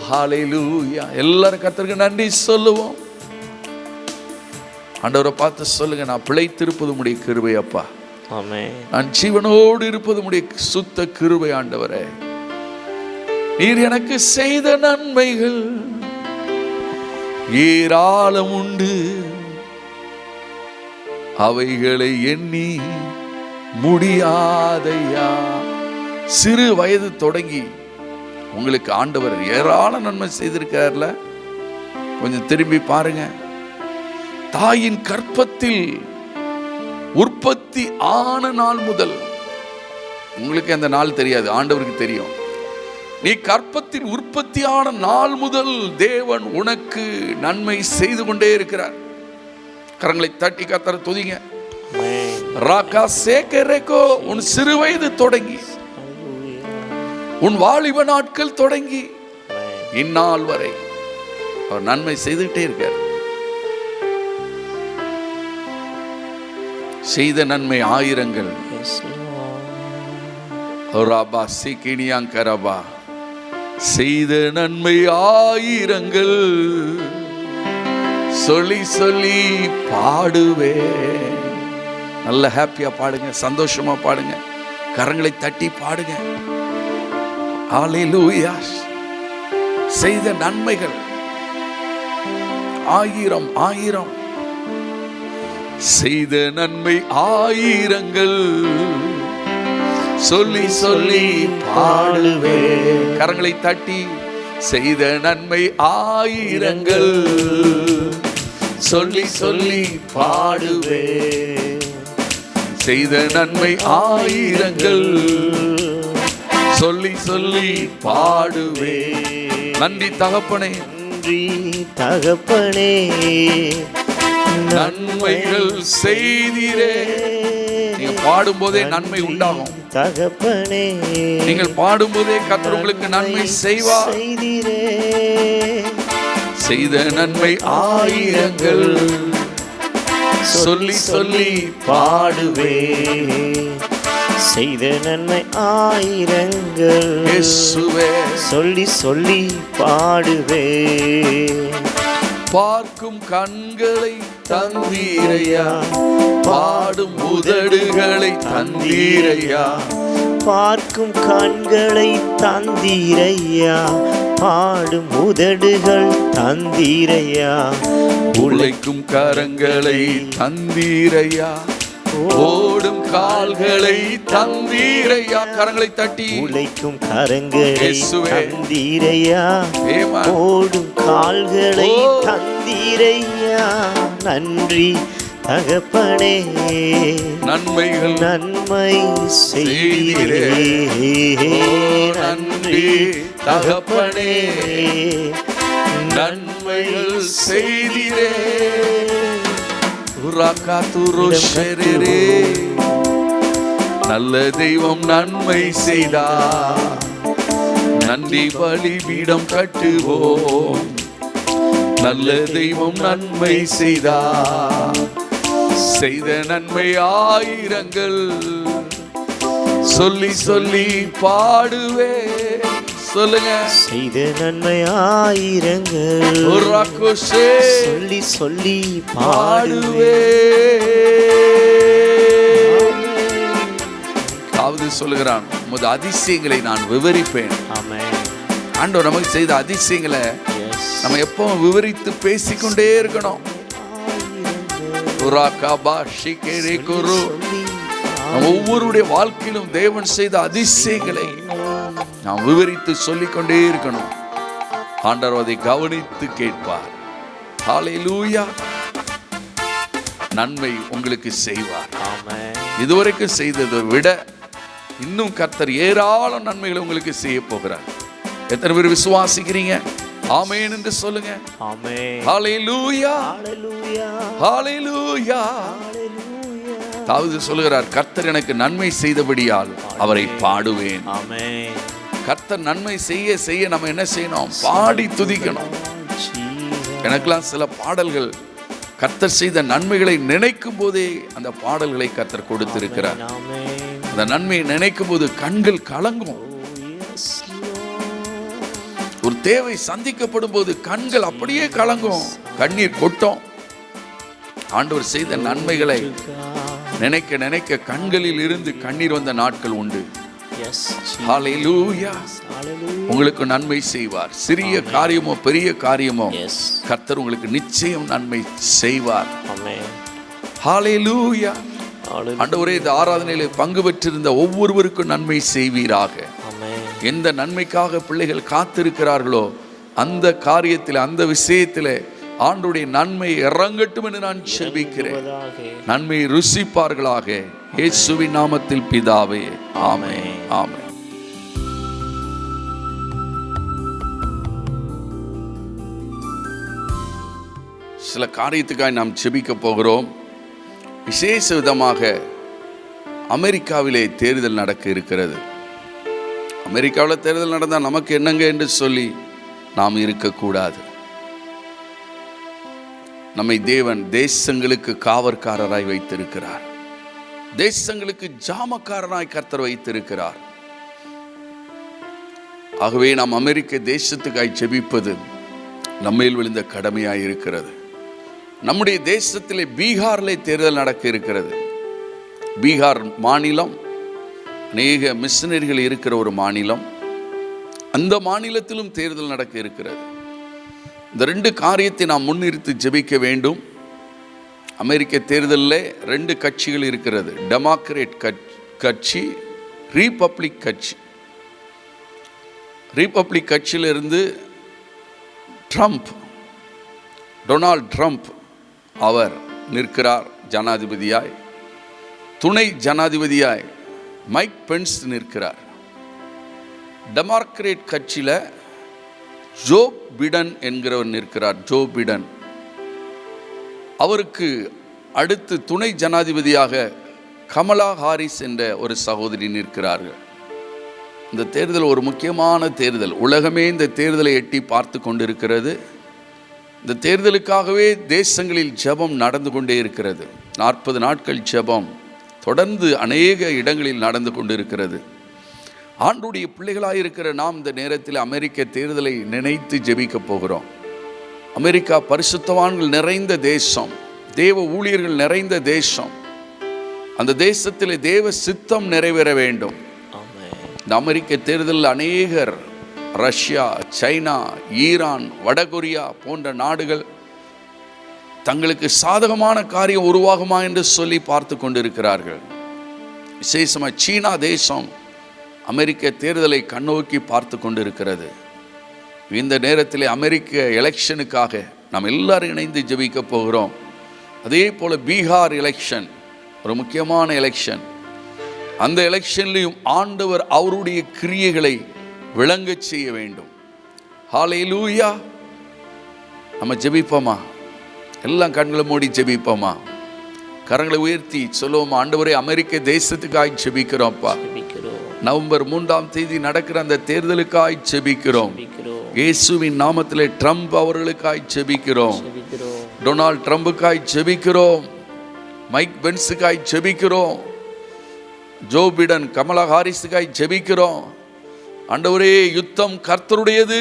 [SPEAKER 1] ஹல்லேலூயா. எல்லாரும் கர்த்தருக்கு நன்றி சொல்லுவோம். ஆண்டவரை பார்த்து சொல்லுங்க, நான் பிழைத்திருப்பது உம்முடைய கிருபை அப்பா.
[SPEAKER 2] ஆமென்.
[SPEAKER 1] நான் ஜீவனோடு இருப்பது உம்முடைய சுத்த கிருபை ஆண்டவரே. நீர் எனக்கு செய்த நன்மைகள் ஏராளம் உண்டு, அவைகளை எண்ணி முடியாதையா. சிறு வயது தொடங்கி உங்களுக்கு ஆண்டவர் ஏராள நன்மை செய்திருக்கார்ல. கொஞ்சம் திரும்பி பாருங்க. தாயின் கற்பத்தில் உற்பத்தி ஆன நாள் முதல், உங்களுக்கு அந்த நாள் தெரியாது, ஆண்டவருக்கு தெரியும். நீ கற்பத்தில் உற்பத்தியான நாள் முதல் தேவன் உனக்கு நன்மை செய்து கொண்டே இருக்கிறார். கரங்களை தட்டி கர்த்தரை துதிங்க.
[SPEAKER 2] ஆமென்.
[SPEAKER 1] ராக்கா சேகரேகோ. உன் சிறு வயது தொடங்கி, உன் வாலிப நாட்கள் தொடங்கி
[SPEAKER 2] ஆமென்.
[SPEAKER 1] இந்நாள் வரை அவர் நன்மை செய்துகிட்டே இருக்கார். செய்த நன்மை ஆயிரங்கள்.
[SPEAKER 2] Yes, Lord.
[SPEAKER 1] ராபா சிகினியாங்கரபா. செய்த நன்மை ஆயிரங்கள், சொல்லி சொல்லி பாடுவே. நல்ல ஹாப்பியா பாடுங்க, சந்தோஷமா பாடுங்க, கரங்களை தட்டி பாடுங்க. ஹல்லேலூயா. செய்த நன்மைகள் ஆயிரம் ஆயிரம். செய்த நன்மை ஆயிரங்கள், சொல்லி சொல்லி பாடுவே. கரங்களை தட்டி செய்த நன்மை ஆயிரங்கள், சொல்லி சொல்லி பாடுவே. செய்த நன்மை ஆயிரங்கள், சொல்லி சொல்லி பாடுவே. நன்றி தகப்பனே.
[SPEAKER 2] நன்றி தகப்பனே,
[SPEAKER 1] நன்மைகள் செய்தீரே. நீங்க பாடும்போதே நன்மை உண்டாகும்.
[SPEAKER 2] தகப்பனே,
[SPEAKER 1] நீங்கள் பாடும்போதே கர்த்தர் உங்களுக்கு நன்மை செய்வார்.
[SPEAKER 2] செய்தீரே.
[SPEAKER 1] செய்த நன்மை ஆயிரங்கள், சொல்லி சொல்லி
[SPEAKER 2] பாடுவே. செய்த நன்மை ஆயிரங்கள்,
[SPEAKER 1] இயேசுவே.
[SPEAKER 2] சொல்லி சொல்லி பாடுவே.
[SPEAKER 1] பார்க்கும் கண்களை தந்தீரையா, பாடும் உதடுகளை தந்தீரையா.
[SPEAKER 2] பார்க்கும் கண்களை தந்தீரையா, பாடும் உதடுகள் தந்தீரையா.
[SPEAKER 1] உழைக்கும் கரங்களை தந்தீரையா, ஓடும் கால்களை தந்தீரையா. கரங்களை தட்டி
[SPEAKER 2] உழைக்கும் கரங்களை
[SPEAKER 1] இயேசுவே.
[SPEAKER 2] தந்தீரையா,
[SPEAKER 1] ஆமென்.
[SPEAKER 2] ஓடும் கால்களை
[SPEAKER 1] ஓ.
[SPEAKER 2] தந்தீரையா. நன்றி தகப்பனே,
[SPEAKER 1] நன்மைகள்
[SPEAKER 2] நன்மை செய்தீரே.
[SPEAKER 1] நன்றி தகப்பனே, நன்மைகள் செய்தீரே. உராகாத்துரோஷரே. நல்ல தெய்வம் நன்மை செய்தார், நன்றி பலிபீடம் கட்டுவோம். நல்ல தெய்வம் நன்மை செய்தார், செய்த நன்மை ஆயிரங்கள், சொல்லி சொல்லி பாடுவே. சொல்லுங்க.
[SPEAKER 2] செய்த நன்மை ஆயிரங்கள்,
[SPEAKER 1] ஒரு ராக்கோஷே
[SPEAKER 2] சொல்லி சொல்லி
[SPEAKER 1] பாடுவே.
[SPEAKER 2] பாடுவே.
[SPEAKER 1] தாவீது சொல்லுகிறான், உமது அதிசயங்களை நான் விவரிப்பேன்.
[SPEAKER 2] ஆமென்.
[SPEAKER 1] ஆண்டவர் நமக்கு செய்த அதிசயங்களை
[SPEAKER 2] எஸ்.
[SPEAKER 1] நம்ம எப்பவும் விவரித்து பேசிக்கொண்டே இருக்கணும். நம்ம ஒவ்வொருடைய வாழ்க்கையிலும் தேவன் செய்த அதிசயங்களை நாம் விவரித்து சொல்லிக்கொண்டே இருக்கணும். ஆண்டவர் அதை கவனித்து கேட்பார். ஹல்லேலூயா. நன்மை உங்களுக்கு செய்வார்.
[SPEAKER 2] ஆமென்.
[SPEAKER 1] இதுவரைக்கும் செய்ததை விட இன்னும் கர்த்தர் ஏராளம் நன்மைகளை உங்களுக்கு செய்ய போகிறார். எத்தனை பேர் விசுவாசிக்கிறீங்க? ஆமென் என்று சொல்லுங்க.
[SPEAKER 2] ஆமென்.
[SPEAKER 1] ஹல்லேலூயா.
[SPEAKER 2] ஹல்லேலூயா.
[SPEAKER 1] ஹல்லேலூயா.
[SPEAKER 2] ஹல்லேலூயா.
[SPEAKER 1] தாவீது சொல்லுகிறார், கர்த்தர் எனக்கு நன்மை செய்தபடியால் அவரை பாடுவேன்.
[SPEAKER 2] ஆமென்.
[SPEAKER 1] கர்த்தர் நன்மை செய்ய செய்ய நம்ம என்ன செய்யணும்? பாடி துதிக்கணும். எனக்கெல்லாம் சில பாடல்கள் கர்த்தர் செய்த நன்மைகளை நினைக்கும் போதே அந்த பாடல்களை கர்த்தர் கொடுத்திருக்கிறார். அந்த நன்மையை நினைக்கும் போது கண்கள் கலங்கும். ஒரு தேவை சந்திக்கப்படும் போது கண்கள் அப்படியே கலங்கும், கண்ணீர் கொட்டும். ஆண்டவர் செய்த நன்மைகளை நினைக்க நினைக்க கண்களில் இருந்து கண்ணீர் வந்த நாட்கள் உண்டு. ஹல்லேலூயா. உங்களுக்கு நன்மை செய்வார். சிறிய காரியமோ பெரிய காரியமோ கர்த்தர் உங்களுக்கு நிச்சயம் நன்மை செய்வார். ஹல்லேலூயா. ஆண்டவரே, இந்த ஆராதனையிலே பங்கு பெற்றிருந்த ஒவ்வொருவருக்கும் நன்மை செய்வீராக. எந்த நன்மைக்காக பிள்ளைகள் காத்திருக்கிறார்களோ அந்த காரியத்தில், அந்த விஷயத்தில் ஆண்டவருடைய நன்மை இறங்கட்டும் என்று நான் செபிக்கிறேன். நன்மை ருசிப்பார்களாக. இயேசுவின் நாமத்தில் பிதாவே, ஆமென். ஆமென். சில காரியத்துக்காக நாம் செபிக்க போகிறோம். விசேஷ விதமாக அமெரிக்காவிலே தேர்தல் நடக்க இருக்கிறது. அமெரிக்காவில் தேர்தல் நடந்தால் நமக்கு என்னங்க என்று சொல்லி நாம் இருக்கக்கூடாது. நம்மை தேவன் தேசங்களுக்கு காவற்காரராய் வைத்திருக்கிறார். தேசங்களுக்கு ஜாமக்காரனாய் கர்த்தர் வைத்திருக்கிறார். ஆகவே நாம் அமெரிக்க தேசத்துக்காய் ஜெபிப்பது நம்மேல் விழுந்த கடமையாய் இருக்கிறது. நம்முடைய தேசத்திலே பீகாரிலே தேர்தல் நடக்க இருக்கிறது. பீகார் மாநிலம் அநேக மிஷனரிகள் இருக்கிற ஒரு மாநிலம். அந்த மாநிலத்திலும் தேர்தல் நடக்க இருக்கிறது. இந்த ரெண்டு காரியத்தை நாம் முன்னிறுத்தி ஜெபிக்க வேண்டும். அமெரிக்க தேர்தலில் ரெண்டு கட்சிகள் இருக்கிறது. டெமோக்ரேட் கட்சி, ரிபப்ளிக் கட்சி. ரிபப்ளிக் கட்சியிலிருந்து டொனால்ட் ட்ரம்ப் அவர் நிற்கிறார் ஜனாதிபதியாய். துணை ஜனாதிபதியாய் மைக் பென்ஸ் நிற்கிறார். டெமோக்ரேட் கட்சியில் ஜோ பிடன் என்கிறவர் நிற்கிறார். Joe Biden. அவருக்கு அடுத்து துணை ஜனாதிபதியாக கமலா ஹாரிஸ் என்ற ஒரு சகோதரி நிற்கிறார்கள். இந்த தேர்தல் ஒரு முக்கியமான தேர்தல். உலகமே இந்த தேர்தலை எட்டி பார்த்து கொண்டிருக்கிறது. இந்த தேர்தலுக்காகவே தேசங்களில் ஜெபம் நடந்து கொண்டே இருக்கிறது. 40 நாட்கள் ஜெபம் தொடர்ந்து அநேக இடங்களில் நடந்து கொண்டிருக்கிறது. ஆண்டுடைய பிள்ளைகளாக இருக்கிற நாம் இந்த நேரத்தில் அமெரிக்க தேர்தலை நினைத்து ஜெபிக்க போகிறோம். அமெரிக்கா பரிசுத்தவான்கள் நிறைந்த தேசம், தேவ ஊழியர்கள் நிறைந்த தேசம். அந்த தேசத்தில் தேவ சித்தம் நிறைவேற வேண்டும். இந்த அமெரிக்க தேர்தலில் அநேகர் ரஷ்யா, சைனா, ஈரான், வடகொரியா போன்ற நாடுகள் தங்களுக்கு சாதகமான காரியம் உருவாகுமா என்று சொல்லி பார்த்து கொண்டிருக்கிறார்கள். விசேஷமாக சீனா தேசம் அமெரிக்க தேர்தலை கண்ணோக்கி பார்த்து கொண்டிருக்கிறது. இந்த நேரத்தில் அமெரிக்க எலெக்ஷனுக்காக நாம் எல்லாரும் இணைந்து ஜெபிக்க போகிறோம். அதே போல் பீகார் எலெக்ஷன் ஒரு முக்கியமான எலெக்ஷன். அந்த எலெக்ஷன்லையும் ஆண்டவர் அவருடைய கிரியைகளை விளங்கச் செய்ய வேண்டும். ஹல்லேலூயா. நம்ம ஜெபிப்போமா? எல்லாம் கண்களை மூடி ஜெபிப்போமா? கரங்களை உயர்த்தி சொல்லுவோமா? ஆண்டவரே, அமெரிக்க தேசத்துக்காய் ஜெபிக்கிறோம்ப்பா. நவம்பர் 3ஆம் தேதி நடக்கிற அந்த தேர்தலுக்காய் ஜெபிக்கிறோம். இயேசுவின் நாமத்திலே ட்ரம்ப் அவர்களுக்காய் ஜெபிக்கிறோம். டொனால்ட் ட்ரம்புக்காய் ஜெபிக்கிறோம். மைக் பென்ஸுக்காய் ஜெபிக்கிறோம். ஜோ பிடன், கமலா ஹாரிஸுக்காய் ஜெபிக்கிறோம். ஆண்டவரே, யுத்தம் கர்த்தருடையது,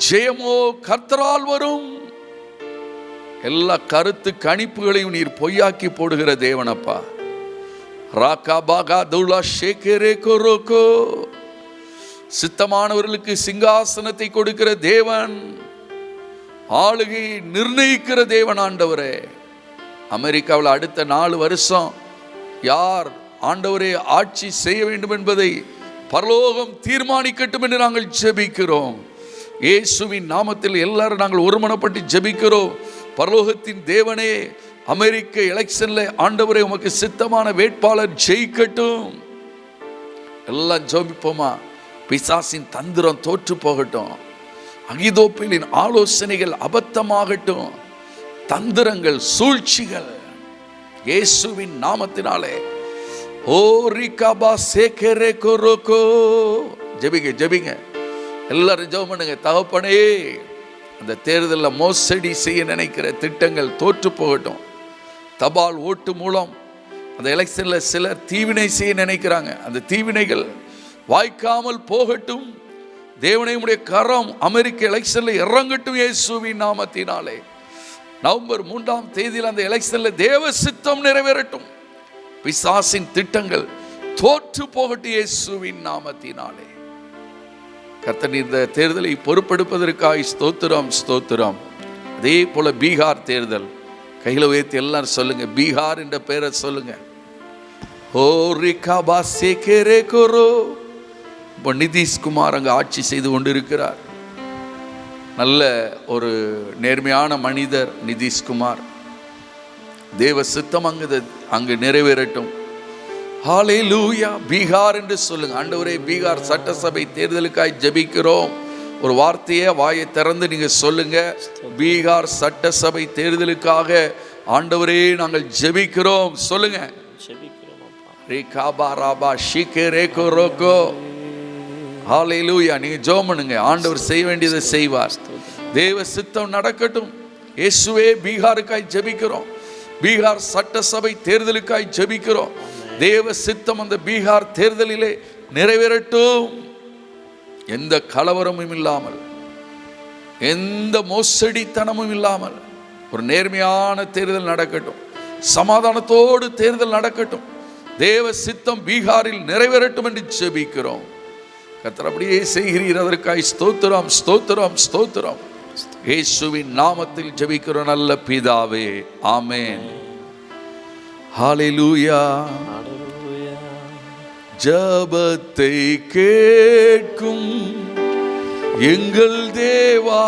[SPEAKER 1] ஜெயமோ கர்த்தரால் வரும். எல்லா கருத்து கணிப்புகளையும் நீர் பொய்யாக்கி போடுகிற தேவனப்பா. ராகாபாகா துலா ஷேகரே கொரோகோ. சித்தமானவர்களுக்கு சிங்காசனத்தை கொடுக்கிற தேவன், ஆளுகை நிர்ணயிக்கிற தேவன் ஆண்டவரே. அமெரிக்காவில் அடுத்த 4 வருஷம் யார் ஆண்டவரே ஆட்சி செய்ய வேண்டும் என்பதை பரலோகம் தீர்மானிக்கட்டும் என்று நாங்கள் ஜெபிக்கிறோம். இயேசுவின் நாமத்தில் எல்லாரும் நாங்கள் ஒருமனப்பட்டு ஜெபிக்கிறோம். பரலோகத்தின் தேவனே, அமெரிக்க எலெக்ஷன்ல ஆண்டவரே உமக்கு சித்தமான வேட்பாளர் ஜெயிக்கட்டும். எல்லாம் ஜெபிப்போமா? பிசாசின் தந்திரம் தோற்று போகட்டும். அகிதோப்பேலின் ஆலோசனைகள் அபத்தமாகட்டும். தந்திரங்கள், சூழ்ச்சிகள் இயேசுவின் நாமத்தினாலே. ஓ ரிகாபா சேகரே கொரோகோ. ஜெபிங்க ஜெபிங்க, எல்லாரும் ஜெபம் பண்ணுங்க. தகப்பனே, அந்த தேர்தலில் மோசடி செய்ய நினைக்கிற திட்டங்கள் தோற்று போகட்டும். தபால் ஓட்டு மூலம் அந்த எலெக்ஷனில் சிலர் தீவினை செய்ய நினைக்கிறாங்க. அந்த தீவினைகள் வாய்க்காமல் போகட்டும். தேவனே, உம்முடைய கரம் அமெரிக்க எலெக்ஷனில் இறங்கட்டும் இயேசுவின் நாமத்தினாலே. நவம்பர் 3ஆம் தேதியில் அந்த எலெக்ஷனில் தேவ சித்தம் நிறைவேறட்டும். பிசாசின் திட்டங்கள் தோற்று போகட்டும் இயேசுவின் நாமத்தினாலே. கர்த்தர் இந்த தேர்தலை பொறுப்பெடுப்பதற்காக ஸ்தோத்திரம் ஸ்தோத்திரம். அதே போல பீகார் தேர்தல் கையில் உயர்த்தி எல்லாரும் சொல்லுங்க, பீகார் என்ற பெயரை சொல்லுங்க. ஓ ரிகாபா சேகரே கொரோ. இப்போ நிதிஷ்குமார் அங்கே ஆட்சி செய்து கொண்டிருக்கிறார். நல்ல ஒரு நேர்மையான மனிதர் நிதிஷ்குமார். தேவ சித்தம் அங்கு நிறைவேறட்டும். ஹல்லேலூயா. பீகார் என்று சொல்லுங்க. ஆண்டவரே, பீகார் சட்டசபை தேர்தலுக்காய் ஜெபிக்கிறோம். ஒரு வார்த்தையை வாயை திறந்து நீங்க சொல்லுங்க. பீகார் சட்டசபை தேர்தலுக்காக ஆண்டவரே நாங்கள் ஜெபிக்கிறோம். சொல்லுங்க. ஹல்லேலூயா. நீங்க ஜெபம் பண்ணுங்க. ஆண்டவர் செய்ய வேண்டியதை செய்வார். தேவ சித்தம் நடக்கட்டும். இயேசுவே, பீகாருக்காய் ஜெபிக்கிறோம். பீகார் சட்டசபை தேர்தலுக்காய் ஜெபிக்கிறோம். தேவ சித்தம் அந்த பீகார் தேர்தலிலே நிறைவேறட்டும். எந்த கலவரமும் இல்லாமல், எந்த மோசடித்தனமும் இல்லாமல் ஒரு நேர்மையான தேர்தல் நடக்கட்டும். சமாதானத்தோடு தேர்தல் நடக்கட்டும். தேவ சித்தம் பீகாரில் நிறைவேறட்டும் என்று ஜெபிக்கிறோம். கர்த்தர் அப்படியே செய்கிறீர். அதற்காய் ஸ்தோத்திரம் ஸ்தோத்திரம் ஸ்தோத்திரம். இயேசுவின் நாமத்தில் ஜெபிக்கிறோம் நல்ல பிதாவே, ஆமென். ஹல்லேலூயா. ஜெபத்தை கேட்கும் எங்கள் தேவா,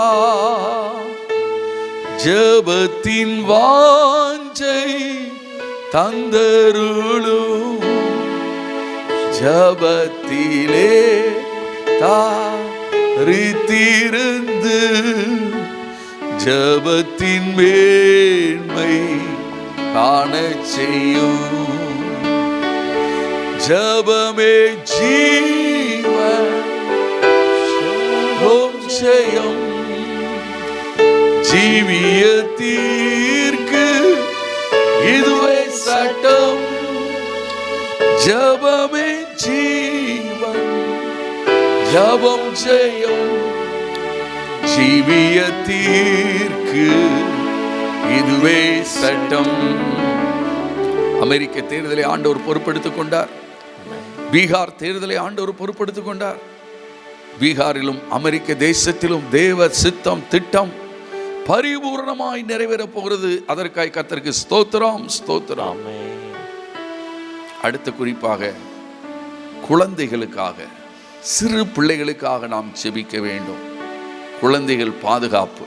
[SPEAKER 1] ஜெபத்தின் வாஞ்சை தந்தருளும். ஜெபத்திலே தாரித்திருந்து ஜெபத்தின் மேன்மை காணச் செய்யும். ஜெபமே ஜீவன் ஜெயம், ஜீவியத்திற்கு இதுவே சட்டம். ஜெபமே ஜீவன், ஜெபம் ஜெயம், ஜீவியத்திற்கு இதுவே சட்டம். அமெரிக்க தேர்தலை ஆண்டவர் பொறுப்பெடுத்துக் கொண்டார். பீகார் தேர்தலை ஆண்டவர் பொறுப்பெடுத்துக் கொண்டார். பீகாரிலும் அமெரிக்க தேசத்திலும் தேவ சித்தம் திட்டம் பரிபூர்ணமாய் நிறைவேறப் போகிறது. அதற்காக கர்த்தருக்கு ஸ்தோத்திரம் ஸ்தோத்திரம். அடுத்த குறிப்பாக குழந்தைகளுக்காக, சிறு பிள்ளைகளுக்காக நாம் ஜெபிக்க வேண்டும். குழந்தைகள் பாதுகாப்பு,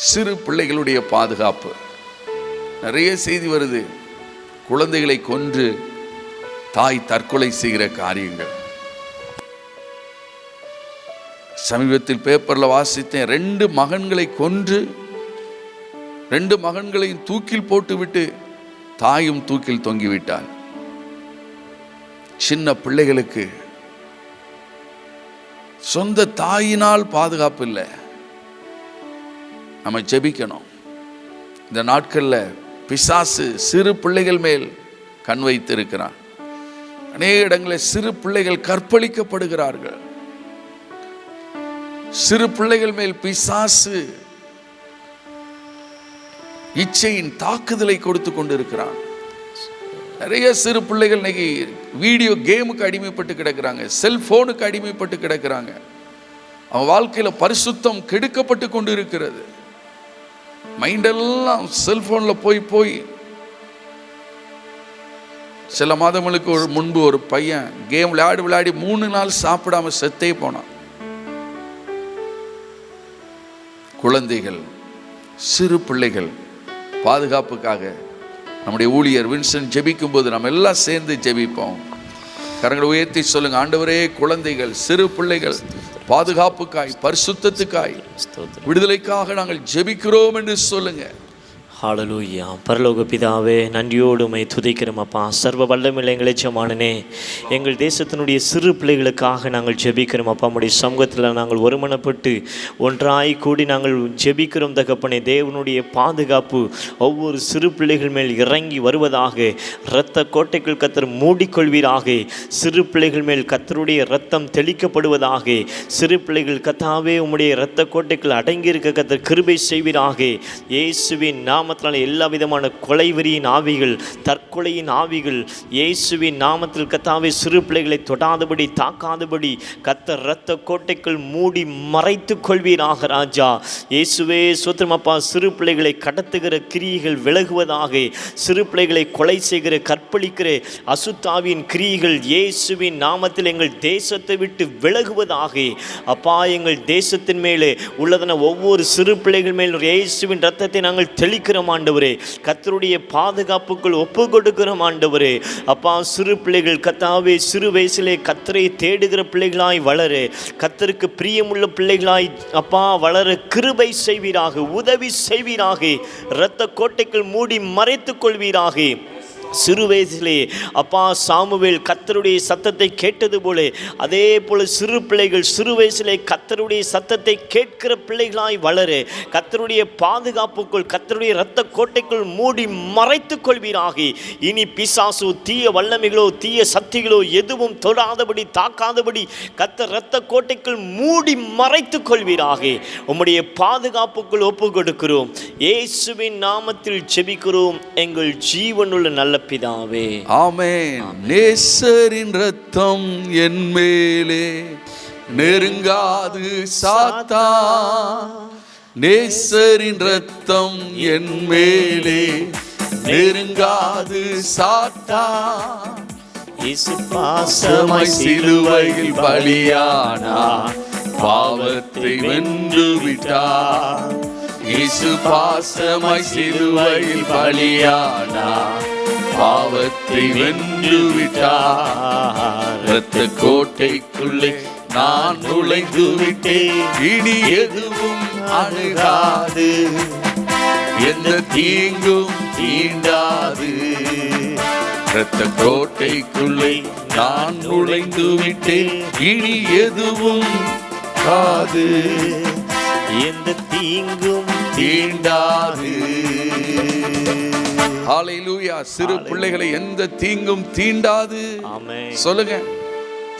[SPEAKER 1] சிறு பிள்ளைகளுடைய பாதுகாப்பு. நிறைய செய்தி வருது. குழந்தைகளை கொன்று தாய் தற்கொலை செய்கிற காரியங்கள். சமீபத்தில் பேப்பரில் வாசித்தேன். 2 மகன்களை கொன்று 2 மகன்களையும் தூக்கில் போட்டுவிட்டு தாயும் தூக்கில் தொங்கிவிட்டாள். சின்ன பிள்ளைகளுக்கு சொந்த தாயினால் பாதுகாப்பு இல்லை. நம்ம ஜெபிக்கணும். இந்த நாட்களில் பிசாசு சிறு பிள்ளைகள் மேல் கண் வைத்திருக்கிறான். அநேக இடங்களில் சிறு பிள்ளைகள் கற்பழிக்கப்படுகிறார்கள். சிறு பிள்ளைகள் மேல் பிசாசு இச்சையின் தாக்குதலை கொடுத்து கொண்டிருக்கிறான். நிறைய சிறு பிள்ளைகள் இன்னைக்கு வீடியோ கேமுக்கு அடிமைப்பட்டு கிடக்கிறாங்க, செல்போனுக்கு அடிமைப்பட்டு கிடக்கிறாங்க. அவன் வாழ்க்கையில் பரிசுத்தம் கெடுக்கப்பட்டு கொண்டு இருக்கிறது. மைண்டெல்லாம் செல்போனில் போய் சில மாதங்களுக்கு முன்பு ஒரு பையன் கேம் விளையாடி 3 நாள் சாப்பிடாம செத்தே போனான். குழந்தைகள், சிறு பிள்ளைகள் பாதுகாப்புக்காக நம்முடைய ஊழியர் வின்சென்ட் ஜெபிக்கும் போது நம்ம எல்லாம் சேர்ந்து ஜெபிப்போம். கரங்களை உயர்த்தி சொல்லுங்க, ஆண்டவரே, குழந்தைகள், சிறு பிள்ளைகள் பாதுகாப்புக்காய், பரிசுத்தத்துக்காய், விடுதலைக்காக நாங்கள் ஜெபிக்கிறோம் என்று சொல்லுங்க.
[SPEAKER 3] ஹalleluya. பரலோக பிதாவே, நன்றியோடு உம்மை துதிக்கிறோம் அப்பா. சர்வ வல்லமையுள்ள எங்கள் எஜமானனே, எங்கள் தேசத்தினுடைய சிறு பிள்ளைகளுக்காக நாங்கள் ஜெபிக்கிறோம் அப்பா. உம்முடைய சமூகத்தில் நாங்கள் ஒருமனப்பட்டு ஒன்றாய் கூடி நாங்கள் ஜெபிக்கிறோம் தகப்பனே. தேவனுடைய பாதுகாப்பு ஒவ்வொரு சிறு பிள்ளைகள் மேல் இறங்கி வருவதாக, இரத்த கோட்டைக்குள் கர்த்தர் மூடிக்கொள்வீராக. சிறு பிள்ளைகள் மேல் கர்த்தருடைய இரத்தம் தெளிக்கப்படுவதாக. சிறு பிள்ளைகள் கர்த்தாவே உம்முடைய இரத்த கோட்டைக்குள் அடங்கியிருக்க கர்த்தர் கிருபை செய்வீராக. இயேசுவின் நாமத்தினால எல்லா விதமான கொலைவெறியின் ஆவிகள், தற்கொலையின் ஆவிகள் இயேசுவின் நாமத்தில் கர்த்தாவே சிறு பிள்ளைகளை தொடாதபடி, தாக்காதபடி கர்த்தர் இரத்த கோட்டைக்குள் மூடி மறைத்து கொள்வீராக ராஜா. இயேசுவே ஸ்தோத்திரம் அப்பா. சிறு பிள்ளைகளை கடத்துகிற கிரியைகள் விலகுவதாக. சிறு பிள்ளைகளை கொலை செய்கிற, கற்பழிக்கிற அசுத்தாவின் கிரியைகள் இயேசுவின் நாமத்தில் எங்கள் தேசத்தை விட்டு விலகுவதாக. அப்பா, எங்கள் தேசத்தின் மேலே உள்ளதன ஒவ்வொரு சிறு பிள்ளைகள் மேல் இயேசுவின் இரத்தத்தை நாங்கள் தெளிக்கிறோம் ஆண்டவரே. கர்த்தருடைய பாதுகாப்புக்குள் ஒப்பு கொடுக்கிறோம் ஆண்டவரே. அப்பா, சிறு பிள்ளைகள் கர்த்தாவே சிறு வயசிலே கர்த்தரை தேடுகிற பிள்ளைகளாய் வளர, கர்த்தருக்கு பிரியமுள்ள பிள்ளைகளாய் அப்பா வளர கிருபை செய்வீராக, உதவி செய்வீராக. இரத்த கோட்டைக்குள் மூடி மறைத்துக் கொள்வீராக. சிறு வயசிலே அப்பா சாமுவேல் கர்த்தருடைய சத்தத்தை கேட்டது போல, அதே போல சிறு பிள்ளைகள் சிறு வயசிலே கர்த்தருடைய சத்தத்தை கேட்கிற பிள்ளைகளாய் வளர, கர்த்தருடைய பாதுகாப்புக்குள், கர்த்தருடைய இரத்த கோட்டைக்குள் மூடி மறைத்துக் கொள்வீராக. இனி பிசாசு, தீய வல்லமைகளோ, தீய சக்திகளோ எதுவும் தொடாதபடி, தாக்காதபடி கர்த்தர் இரத்த கோட்டைக்குள் மூடி மறைத்துக் கொள்வீராக. உம்முடைய பாதுகாப்புக்குள் ஒப்பு கொடுக்கிறோம். இயேசுவின் நாமத்தில் ஜெபிக்கிறோம் எங்கள் ஜீவனுள்ள நல்ல பிதாவே,
[SPEAKER 1] ஆமென். நேசரின் ரத்தம் என் மேலே நெருங்காது சாத்தான், நேசரின் ரத்தம் என் மேலே நெருங்காது சாத்தான்.
[SPEAKER 3] இயேசு பாசமாய்
[SPEAKER 1] சிலுவையில் பலியானார், பாவத்தை வென்று விட்டார். இயேசு பாசமாய் சிலுவையில் பலியானார், பாவத்தை வென்று விட்டார். இரத்த கோட்டைக்குள்ளே நான் நுழைந்து விட்டேன், இனி எதுவும் அணுகாது, எந்த தீங்கும் தீண்டாது. இரத்த கோட்டைக்குள்ளே நான் நுழைந்து விட்டேன், இனி எதுவும் காது,
[SPEAKER 3] எந்த தீங்கும்
[SPEAKER 1] தீண்டாது. ஹல்லேலூயா. சிறு பிள்ளைகளை எந்த தீங்கும் தீண்டாது.
[SPEAKER 3] ஆமென்.
[SPEAKER 1] சொல்லுங்க,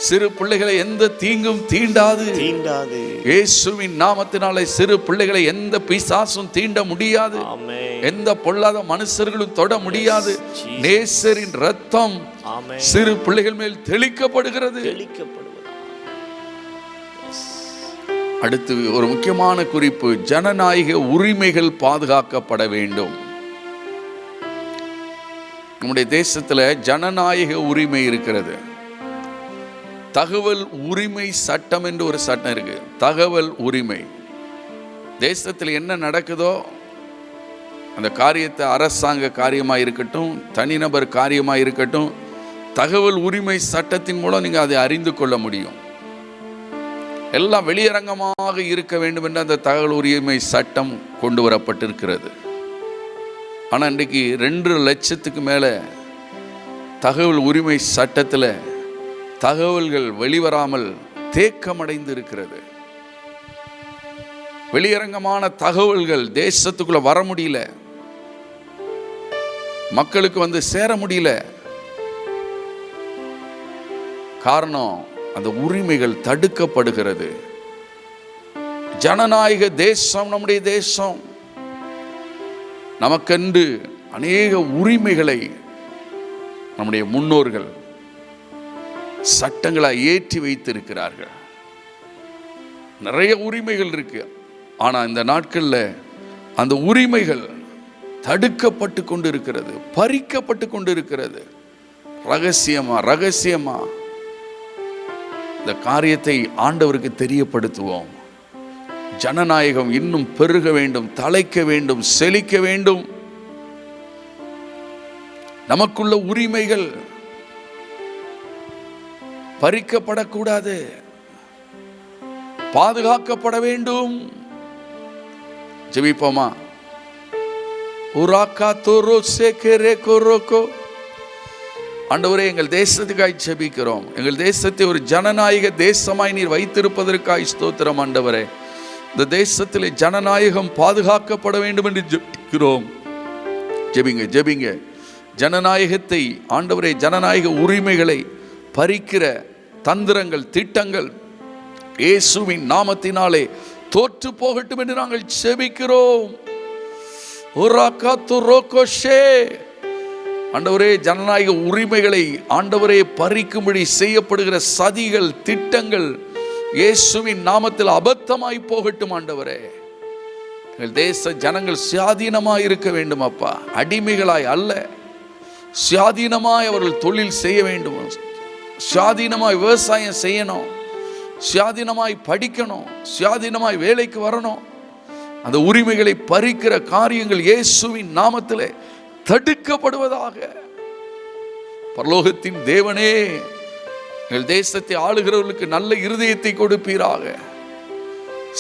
[SPEAKER 1] சிறு பிள்ளைகளை எந்த தீங்கும் தீண்டாது.
[SPEAKER 3] தீண்டாது.
[SPEAKER 1] இயேசுவின் நாமத்தினாலே சிறு பிள்ளைகளை எந்த பிசாசும் தீண்ட முடியாது.
[SPEAKER 3] ஆமென்.
[SPEAKER 1] எந்த பொல்லாத மனுஷர்களும் தொட முடியாது. நேசரின் இரத்தம் சிறு பிள்ளைகள் மேல் தெளிக்கப்படுகிறது. அடுத்து ஒரு முக்கியமான குறிப்பு, ஜனநாயக உரிமைகள் பாதுகாக்கப்பட வேண்டும். நம்முடைய தேசத்தில் ஜனநாயக உரிமை இருக்கிறது. தகவல் உரிமை சட்டம் என்று ஒரு சட்டம் இருக்கு. தகவல் உரிமை, தேசத்தில் என்ன நடக்குதோ அந்த காரியத்தை, அரசாங்க காரியமாக இருக்கட்டும், தனிநபர் காரியமாக இருக்கட்டும், தகவல் உரிமை சட்டத்தின் மூலம் நீங்கள் அதை அறிந்து கொள்ள முடியும். எல்லாம் வெளியரங்கமாக இருக்க வேண்டும் என்று அந்த தகவல் உரிமை சட்டம் கொண்டு வரப்பட்டிருக்கிறது. ஆனால் இன்றைக்கு 2 லட்சத்துக்கு மேலே தகவல் உரிமை சட்டத்தில் தகவல்கள் வெளிவராமல் தேக்கமடைந்து இருக்கிறது. வெளியரங்கமான தகவல்கள் தேசத்துக்குள்ள வர முடியல, மக்களுக்கு வந்து சேர முடியல. காரணம், அந்த உரிமைகள் தடுக்கப்படுகிறது. ஜனநாயக தேசம் நம்முடைய தேசம். நமக்கென்று அநேக உரிமைகளை நம்முடைய முன்னோர்கள் சட்டங்களை ஏற்றி வைத்திருக்கிறார்கள். நிறைய உரிமைகள் இருக்கு. ஆனா இந்த நாட்கள்ல அந்த உரிமைகள் தடுக்கப்பட்டு கொண்டு இருக்கிறது, பறிக்கப்பட்டு கொண்டு இருக்கிறது. ரகசியமா இந்த காரியத்தை ஆண்டவருக்கு தெரியப்படுத்துவோம். ஜனநாயகம் இன்னும் பெருக வேண்டும், தலைக்க வேண்டும், செழிக்க வேண்டும். நமக்குள்ள உரிமைகள் பறிக்கப்படக்கூடாது, பாதுகாக்கப்பட வேண்டும். ஜெபிப்போமா? ஆண்டவரே, எங்கள் தேசத்துக்காய் ஜெபிக்கிறோம். எங்கள் தேசத்தை ஒரு ஜனநாயக தேசமாய் நீர் வைத்திருப்பதற்காய் ஸ்தோத்திரம். ஆண்டவரே, இந்த தேசத்திலே ஜனநாயகம் பாதுகாக்கப்பட வேண்டும் என்று ஜெபிக்கிறோம். ஜெபிங்க. ஜனநாயகத்தை, ஆண்டவரே, ஜனநாயக உரிமைகளை பறிக்கிற தந்திரங்கள், திட்டங்கள் இயேசுவின் நாமத்தினாலே தோற்று போகட்டும் என்று நாங்கள் ஜெபிக்கிறோம். ஆண்டவரே, ஜனநாயக உரிமைகளை ஆண்டவரே பறிக்கும்படி செய்யப்படுகிற சதிகள், திட்டங்கள் இயேசுவின் நாமத்தில் அபத்தமாய் போகட்டும். ஆண்டவரே, எங்கள் தேச ஜனங்கள் சுயாதீனமாய் இருக்க வேண்டும் அப்பா. அடிமைகளாய் அல்ல, சுயாதீனமாய் அவர்கள் தொழில் செய்ய வேண்டும், சுயாதீனமாய் விவசாயம் செய்யணும், சுயாதீனமாய் படிக்கணும், சுயாதீனமாய் வேலைக்கு வரணும். அந்த உரிமைகளை பறிக்கிற காரியங்கள் இயேசுவின் நாமத்திலே தடுக்கப்படுவதாக. பரலோகத்தின் தேவனே, எங்கள் தேசத்தை ஆளுகிறவர்களுக்கு நல்ல இருதயத்தை கொடுப்பீராக,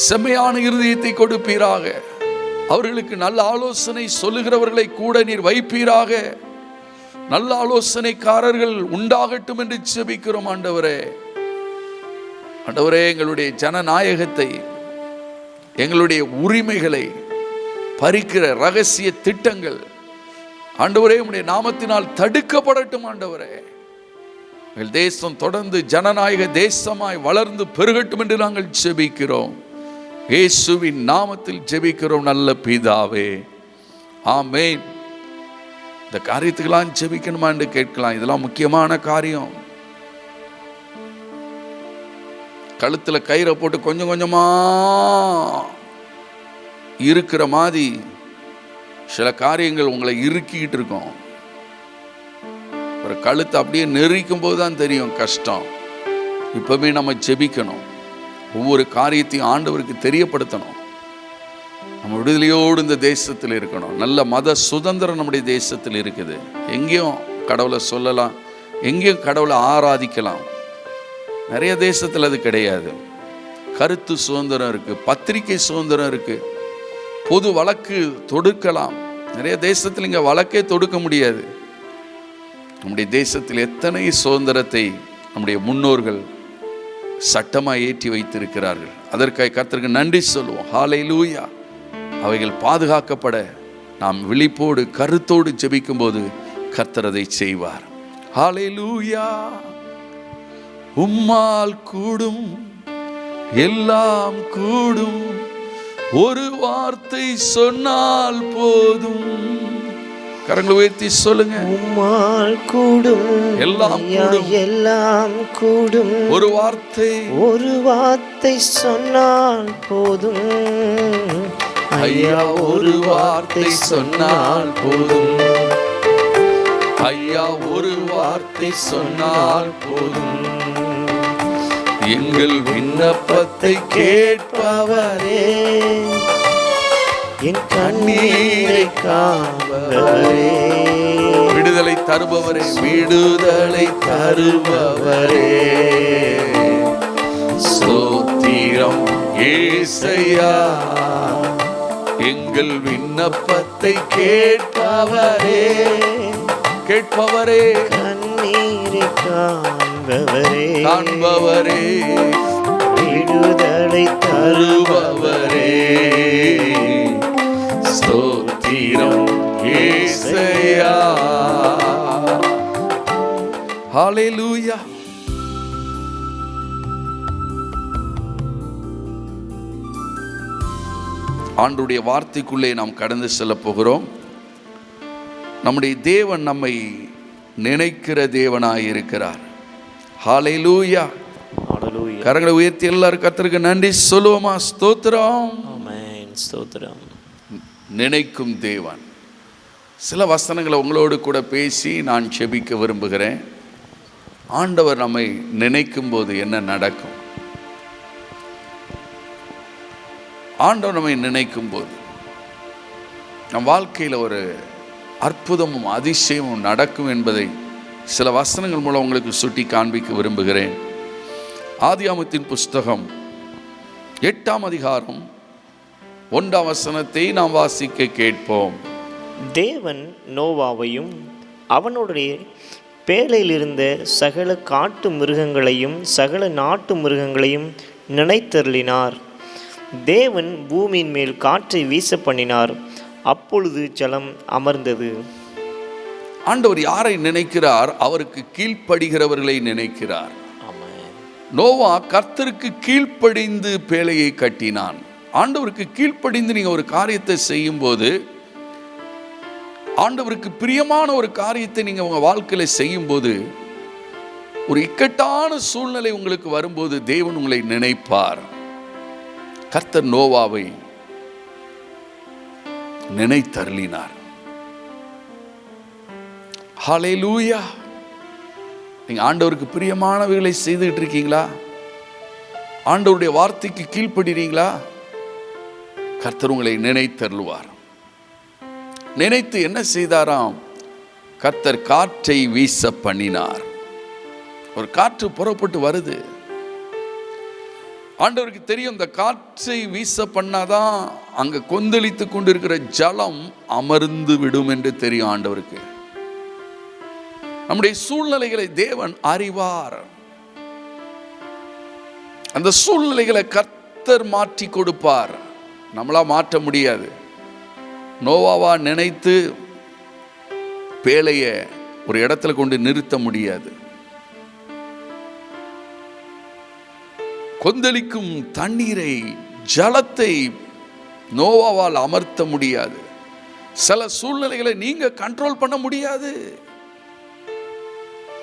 [SPEAKER 1] செம்மையான இருதயத்தை கொடுப்பீராக. அவர்களுக்கு நல்ல ஆலோசனை சொல்லுகிறவர்களை கூட நீர் வைப்பீராக. நல்ல ஆலோசனைக்காரர்கள் உண்டாகட்டும் என்று ஜெபிக்கிறோம். ஆண்டவரே, எங்களுடைய ஜனநாயகத்தை, எங்களுடைய உரிமைகளை பறிக்கிற ரகசிய திட்டங்கள் ஆண்டவரே உம்முடைய நாமத்தினால் தடுக்கப்படட்டும். ஆண்டவரே, எங்கள் தேசம் தொடர்ந்து ஜனநாயக தேசமாய் வளர்ந்து பெருகட்டும் என்று நாங்கள் ஜெபிக்கிறோம். இயேசுவின் நாமத்தில் ஜெபிக்கிறோம் நல்ல பிதாவே, ஆமென். இந்த காரியத்துக்கெல்லாம் ஜெபிக்கணுமா என்று கேட்கலாம். இதெல்லாம் முக்கியமான காரியம். கழுத்துல கயிறை போட்டு கொஞ்சம் கொஞ்சமா இருக்கிற மாதிரி சில காரியங்கள் உங்களை இறுக்கிட்டு இருக்கும். ஒரு கழுத்தை அப்படியே நெரிக்கும் போது தான் தெரியும் கஷ்டம். இப்பவுமே நம்ம ஜெபிக்கணும், ஒவ்வொரு காரியத்தையும் ஆண்டவருக்கு தெரியப்படுத்தணும். நம்ம விடுதலையோடு இந்த தேசத்தில் இருக்கணும். நல்ல மத சுதந்திரம் நம்முடைய தேசத்தில் இருக்குது. எங்கேயும் கடவுளை சொல்லலாம், எங்கேயும் கடவுளை ஆராதிக்கலாம். நிறைய தேசத்தில் அது கிடையாது. கருத்து சுதந்திரம் இருக்கு, பத்திரிகை சுதந்திரம் இருக்கு, பொது வழக்கு தொடுக்கலாம். நிறைய தேசத்தில் இங்கே வழக்கே தொடுக்க முடியாது. நம்முடைய தேசத்தில் எத்தனை சுதந்திரத்தை நம்முடைய முன்னோர்கள் சட்டமாக ஏற்றி வைத்திருக்கிறார்கள். அதற்காக கர்த்தருக்கு நன்றி சொல்லுவோம். ஹல்லேலூயா. அவைகள் பாதுகாக்கப்பட நாம் விழிப்போடு கருத்தோடு ஜெபிக்கும் போது கர்த்தர் அதை செய்வார். ஹல்லேலூயா. உம்மால் கூடும், எல்லாம் கூடும், ஒரு வார்த்தை சொன்னால் போதும். கரங்களை உயர்த்தி சொல்லுங்க.
[SPEAKER 2] உம்மால் கூடும்,
[SPEAKER 1] எல்லாம் கூடும்,
[SPEAKER 2] எல்லாம் கூடும்,
[SPEAKER 1] ஒரு வார்த்தை
[SPEAKER 2] சொன்னால் போதும்.
[SPEAKER 1] ஐயா, ஒரு வார்த்தை சொன்னால் போதும். ஐயா, ஒரு வார்த்தை சொன்னால் போதும். எங்கள் விண்ணப்பத்தை கேட்பவரே,
[SPEAKER 2] என் கண்ணீரை காண்பவரே,
[SPEAKER 1] விடுதலை தருபவரே, விடுதலை தருபவரே, ஸ்தோத்திரம் ஏசையா. எங்கள் விண்ணப்பத்தை கேட்பவரே,
[SPEAKER 2] கண்ணீரை
[SPEAKER 1] காண்பவரே,
[SPEAKER 2] விடுதலை
[SPEAKER 1] தருபவரே, ஸ்தோத்திரம் ஏசையா. ஹல்லேலூயா. ஆண்டவருடைய வார்த்தைக்குள்ளே நாம் கடந்து செல்ல போகிறோம். நம்முடைய தேவன் நம்மை நினைக்கிற தேவனாயிருக்கிறார். ஹல்லேலூயா.
[SPEAKER 3] ஹல்லேலூயா.
[SPEAKER 1] கரங்களை உயர்த்தி எல்லாரும் கர்த்தருக்கு நன்றி சொல்லுவோமா? ஸ்தோத்திரம்.
[SPEAKER 3] ஆமென். ஸ்தோத்திரம்.
[SPEAKER 1] நினைக்கும் தேவன். சில வசனங்களை உங்களோடு கூட பேசி நான் செபிக்க விரும்புகிறேன். ஆண்டவர் நம்மை நினைக்கும் போது என்ன நடக்கும்? ஆண்டவர் நம்மை நினைக்கும் போது நம் வாழ்க்கையில் ஒரு அற்புதமும் அதிசயமும் நடக்கும் என்பதை சில வசனங்கள் மூலம் உங்களுக்கு சுட்டி காண்பிக்க விரும்புகிறேன். ஆதியாகமத்தின் புஸ்தகம் 8ஆம் அதிகாரம் 1ஆம் வசனத்தை நாம் வாசிக்க கேட்போம்.
[SPEAKER 3] தேவன் நோவாவையும் அவனுடைய பேழையில் இருந்த சகல காட்டு மிருகங்களையும் சகல நாட்டு மிருகங்களையும் நினைத்தருளினார். தேவன் பூமியின் மேல் காற்றை வீச பண்ணினார். அப்பொழுது ஜலம் அமர்ந்தது.
[SPEAKER 1] ஆண்டவர் யாரை நினைக்கிறார்? அவருக்கு கீழ்ப்படுகிறவர்களை நினைக்கிறார்.
[SPEAKER 3] ஆமென்.
[SPEAKER 1] நோவா கர்த்தருக்கு கீழ்ப்படிந்து பேழையை கட்டினான். ஆண்டவருக்கு கீழ்ப்படிந்து நீங்கள் ஒரு காரியத்தை செய்யும்போது, ஆண்டவருக்கு பிரியமான ஒரு காரியத்தை நீங்கள் உங்கள் வாழ்க்கையில் செய்யும்போது, ஒரு இக்கட்டான சூழ்நிலை உங்களுக்கு வரும்போது தேவன் உங்களை நினைப்பார். கர்த்தர் நோவாவை நினைத்தருளினார். ஹல்லேலூயா. நீங்க ஆண்டவருக்கு பிரியமானவைகளை செய்துட்டு இருக்கீங்களா? ஆண்டவருடைய வார்த்தைக்கு கீழ்ப்படுறீங்களா? கர்த்தர் உங்களை நினைத்தருளுவார். நினைத்து என்ன செய்தாராம்? கர்த்தர் காற்றை வீச பண்ணினார். ஒரு காற்று புறப்பட்டு வருது. ஆண்டவருக்கு தெரியும், இந்த காற்றை வீச பண்ணாதான் அங்க கொந்தளித்து கொண்டிருக்கிற ஜலம் அமர்ந்து விடும் என்று தெரியும் ஆண்டவருக்கு. நம்முடைய சூழ்நிலைகளை தேவன் அறிவார். அந்த சூழ்நிலைகளை கர்த்தர் மாற்றி கொடுப்பார். நம்மளா மாற்ற முடியாது. நோவாவா நினைத்து பேழைய ஒரு இடத்துல கொண்டு நிறுத்த முடியாது. கொந்தளிக்கும் தண்ணீரை, ஜலத்தை நோவாவால் அமர்த்த முடியாது. சில சூழ்நிலைகளை நீங்க கண்ட்ரோல் பண்ண முடியாது.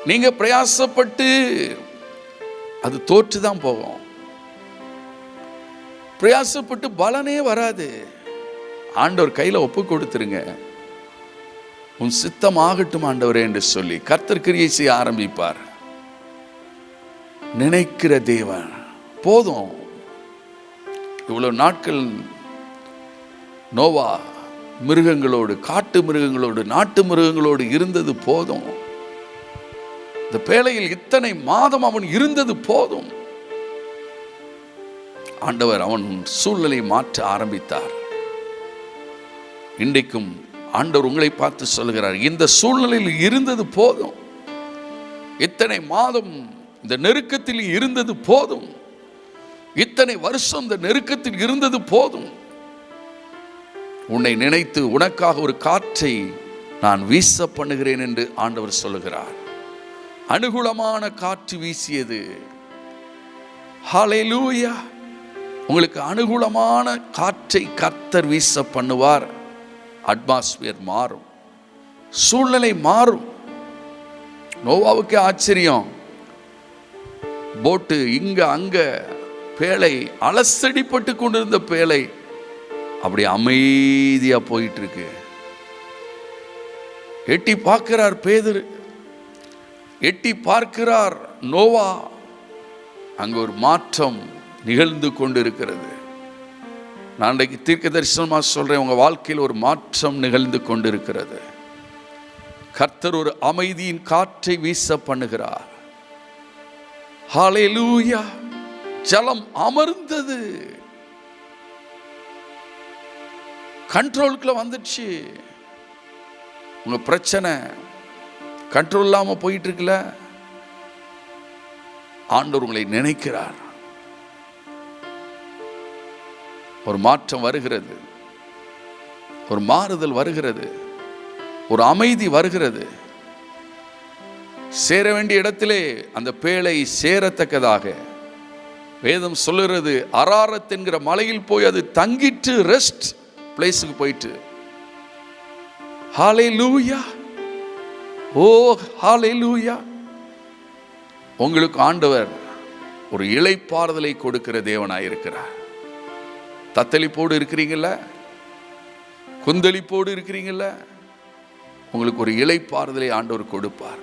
[SPEAKER 1] நீங்க பிரயாசப்பட்டு அது தோற்றுதான் போகும். பிரயாசப்பட்டு பலனே வராது. ஆண்டவர் கையில ஒப்பு கொடுத்துருங்க. உன் சித்தம் ஆகட்டும் ஆண்டவரே என்று சொல்லி கர்த்தர் கிரியை செய்ய ஆரம்பிப்பார். நினைக்கிற தேவன். போதும், இவ்வளவு நாட்கள் நோவா மிருகங்களோடு, காட்டு மிருகங்களோடு, நாட்டு மிருகங்களோடு இருந்தது போதும். இந்த பேழையில் இத்தனை மாதம் அவன் இருந்தது போதும். ஆண்டவர் அவன் சூழ்நிலை மாற்ற ஆரம்பித்தார். இன்றைக்கும் ஆண்டவர் உங்களை பார்த்து சொல்கிறார், இந்த சூழ்நிலையில் இருந்தது போதும். இத்தனை மாதம் இந்த நெருக்கத்தில் இருந்தது போதும். இத்தனை வருஷம் இந்த நெருக்கத்தில் இருந்தது போதும். உன்னை நினைத்து உனக்காக ஒரு காற்றை நான் வீச பண்ணுகிறேன் என்று ஆண்டவர் சொல்லுகிறார். அனுகூலமான காற்று வீசியது. ஹல்லேலூயா. உங்களுக்கு அனுகூலமான காற்றை கர்த்தர் வீச பண்ணுவார். அட்மாஸ்பியர் மாறும், சூழ்நிலை மாறும். நோவாவுக்கு ஆச்சரியம். போட்டு இங்க அங்க, பேழை அலசடிப்பட்டு கொண்டிருந்த பேழை அப்படி அமைதியா போயிட்டு இருக்கு. எட்டி பார்க்கிறார் பேதுரு, எட்டி பார்க்கிறார் நோவா. அங்க ஒரு மாற்றம் நிகழ்ந்து கொண்டிருக்கிறது. நான் இன்றைக்கு தீர்க்க தரிசனமா சொல்றேன், உங்க வாழ்க்கையில் ஒரு மாற்றம் நிகழ்ந்து கொண்டிருக்கிறது. கர்த்தர் ஒரு அமைதியின் காற்றை வீச பண்ணுகிறார். ஹல்லேலூயா. ஜலம் அமர்ந்தது. கண்ட்ரோலுக்குள்ள வந்துடுச்சு. உங்க பிரச்சனை கண்ட்ரோல் இல்லாம போயிட்டு இருக்குல்ல, ஆண்டவர் உங்களை நினைக்கிறார். ஒரு மாற்றம் வருகிறது, ஒரு மாறுதல் வருகிறது, ஒரு அமைதி வருகிறது. சேர வேண்டிய இடத்திலே அந்த பேழை சேரத்தக்கதாக வேதம் சொல்லுகிறது, அராரத் என்கிற மலையில் போய் அது தங்கிட்டு ரெஸ்ட் பிளேஸுக்கு போயிட்டு. ஹல்லேலூயா. ஓ ஹல்லேலூயா. உங்களுக்கு ஆண்டவர் ஒரு இளைப்பாறுதலை கொடுக்கிற தேவனாயிருக்கிறார். தத்தளிப்போடு இருக்கிறீங்கள, குந்தளிப்போடு இருக்கிறீங்கள, உங்களுக்கு ஒரு இளைப்பாறுதலை ஆண்டவர் கொடுப்பார்.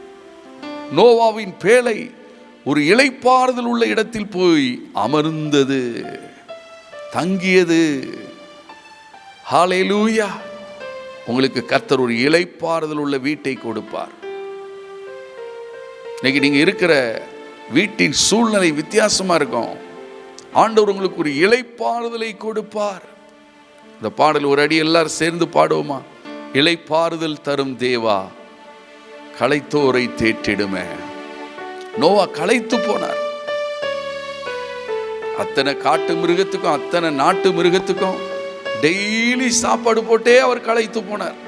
[SPEAKER 1] நோவாவின் பேழை ஒரு இளைப்பாறுதல் உள்ள இடத்தில் போய் அமர்ந்தது, தங்கியது. ஹல்லேலூயா. உங்களுக்கு கர்த்தர் ஒரு இளைப்பாறுதல் உள்ள வீட்டை கொடுப்பார். இன்னைக்கு நீங்க இருக்கிற வீட்டின் சூழ்நிலை வித்தியாசமா இருக்கும். ஆண்டவர் உங்களுக்கு ஒரு இளைப்பாறுதலை கொடுப்பார். இந்த பாடல் ஒரு அடி எல்லாரும் சேர்ந்து பாடுவோமா? இளைப்பாறுதல் தரும் தேவா, களைத்தோரை தேற்றிடுமே. நோவா களைத்து போனார். அத்தனை காட்டு மிருகத்துக்கும் அத்தனை நாட்டு மிருகத்துக்கும் டெய்லி சாப்பாடு போட்டே அவர் களைத்து போனார்.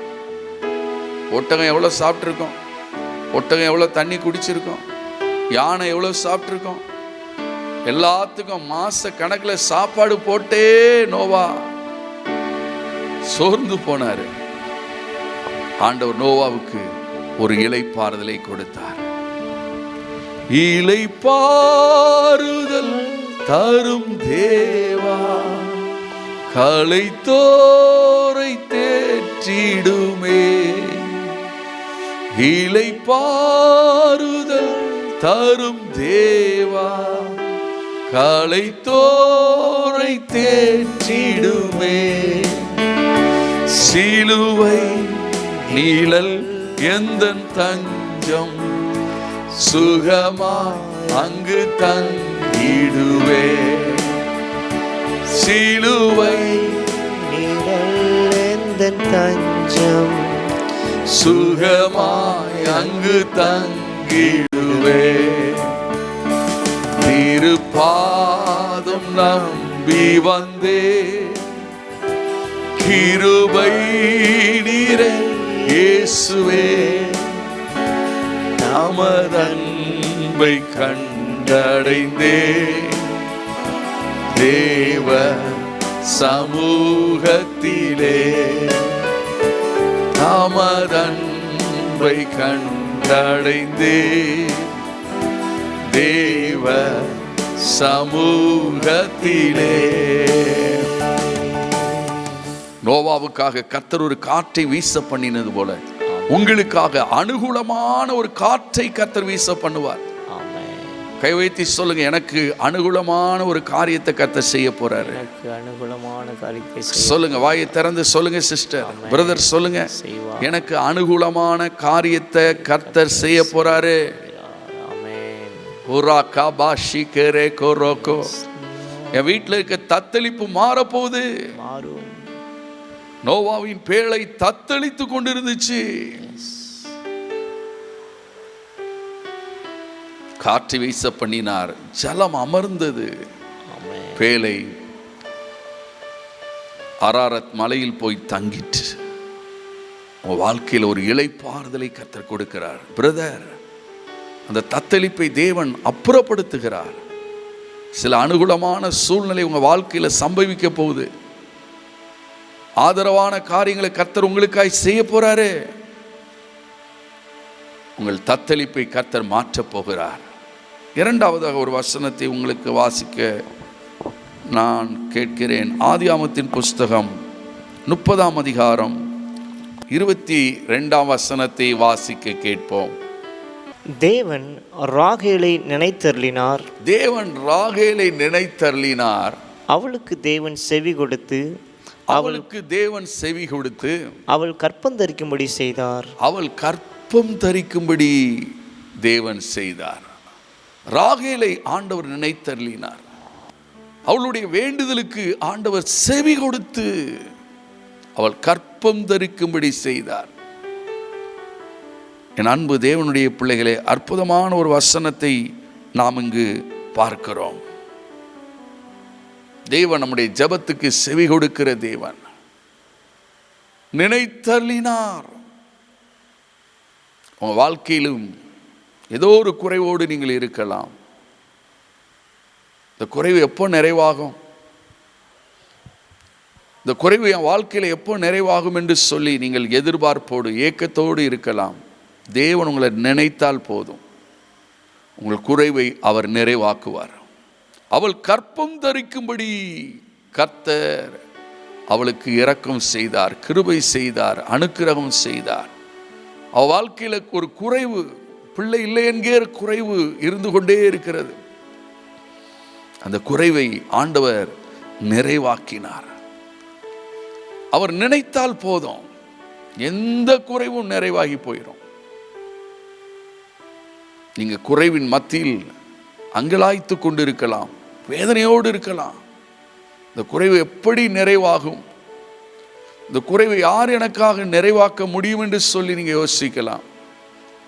[SPEAKER 1] ஒட்டகம் எவ்வளவு சாப்பிட்டுருக்கோம், ஒட்டகம் எவ்வளவு தண்ணி குடிச்சிருக்கோம், யானை எவ்வளவு சாப்பிட்டுருக்கோம், எல்லாத்துக்கும் மாச கணக்கில் சாப்பாடு போட்டே நோவா சோர்ந்து போனாரு. ஆண்டவர் நோவாவுக்கு ஒரு இளைப்பாறுதலை கொடுத்தார். இளைப்பாறுதல் தரும் தேவா, களைத்தோரை தேற்றிடுமே. இளைப்பாறுதல் தரும் தேவா, களைத்தோரை தேற்றிடுமே. சிலுவை நீழல் எந்தன் தஞ்சம், சுகமா அங்கு தங்கிடுவே. சிலுவை
[SPEAKER 2] நீழல் எந்தன் தஞ்சம்,
[SPEAKER 1] சுகமாய் அங்கு தங்கிடுவே. திருப்பாதம் நம்பி வந்தே, கிருபை நீரே இயேசுவே, நமதன்பை கண்டடைந்தே. தேவ சமூகத்திலே நமதன்பை கண்டடைந்தே. தேவ சமூகத்திலே. நோவாவுக்காக கர்த்தர் ஒரு காற்றை வீச பண்ணினது போல உங்களுக்காக அனுகூலமான ஒரு காற்றை கர்த்தர் வீச பண்ணுவார். கை வைத்து சொல்லுங்க, எனக்கு அனுகூலமான ஒரு காரியத்தை கர்த்தர் செய்ய போறாரு.
[SPEAKER 3] அனுகூலமான காரியத்தை
[SPEAKER 1] சொல்லுங்க, வாயை திறந்து சொல்லுங்க சிஸ்டர், பிரதர் சொல்லுங்க, எனக்கு அனுகூலமான காரியத்தை கர்த்தர் செய்ய போறாரு. என் வீட்டில் இருக்க தத்தளிப்பு மாற போகுது. நோவாவின் பேழை தத்தளித்து கொண்டிருந்துச்சு. காற்று வீச பண்ணினார், ஜலம் அமர்ந்தது. பேழை அராரத் மலையில் போய் தங்கிட்டு உன் வாழ்க்கையில் ஒரு இளைப்பாறுதலை கர்த்தர் கொடுக்கிறார். பிரதர், அந்த தத்தளிப்பை தேவன் அப்புறப்படுத்துகிறார். சில அனுகூலமான சூழ்நிலை உங்க வாழ்க்கையில சம்பவிக்க போகுது. ஆதரவான காரியங்களை கர்த்தர் உங்களுக்காய் செய்ய போறாரு. உங்கள் தத்தளிப்பை கர்த்தர் மாற்றப் போகிறார். இரண்டாவதாக ஒரு வசனத்தை உங்களுக்கு வாசிக்க நான் கேட்கிறேன். ஆதியாகமத்தின் புஸ்தகம் 30ஆம் அதிகாரம் 22ஆம் வசனத்தை வாசிக்க கேட்போம்.
[SPEAKER 3] தேவன் ராகேலை நினைத்தருளினார்.
[SPEAKER 1] தேவன் ராகேலை நினைத்தருளினார்.
[SPEAKER 3] அவளுக்கு தேவன் செவி கொடுத்து அவள் கற்பம் தரிக்கும்படி செய்தார்.
[SPEAKER 1] அவள் கற்பம் தரிக்கும்படி தேவன் செய்தார். ராகேலை ஆண்டவர் நினைத்தருளினார். அவளுடைய வேண்டுதலுக்கு ஆண்டவர் செவி கொடுத்து அவள் கற்பம் தரிக்கும்படி செய்தார். என் அன்பு தேவனுடைய பிள்ளைகளே, அற்புதமான ஒரு வசனத்தை நாம் இங்கு பார்க்கிறோம். தேவன் நம்முடைய ஜெபத்துக்கு செவி கொடுக்கிற தேவன். நினைத்தருளினார். உங்கள் வாழ்க்கையிலும் ஏதோ ஒரு குறைவோடு நீங்கள் இருக்கலாம். இந்த குறைவு எப்போ நிறைவாகும், இந்த குறைவு என் வாழ்க்கையில் எப்போ நிறைவாகும் என்று சொல்லி நீங்கள் எதிர்பார்ப்போடு ஏக்கத்தோடு இருக்கலாம். தேவன் உங்களை நினைத்தால் போதும், உங்கள் குறைவை அவர் நிறைவாக்குவார். அவள் கற்பம் தரிக்கும்படி கர்த்தர் அவளுக்கு இரக்கம் செய்தார், கிருபை செய்தார், அனுக்கிரகம் செய்தார். அவள் வாழ்க்கையில் ஒரு குறைவு, பிள்ளை இல்லை என்கிற குறைவு இருந்து கொண்டே இருக்கிறது. அந்த குறைவை ஆண்டவர் நிறைவாக்கினார். அவர் நினைத்தால் போதும், எந்த குறைவும் நிறைவாகி போயிடும். நீங்க குறைவின் மத்தியில் அங்கலாய்த்து கொண்டு இருக்கலாம், வேதனையோடு இருக்கலாம். இந்த குறைவு எப்படி நிறைவாகும், இந்த குறைவை யார் எனக்காக நிறைவாக்க முடியும் என்று சொல்லி நீங்க யோசிக்கலாம்.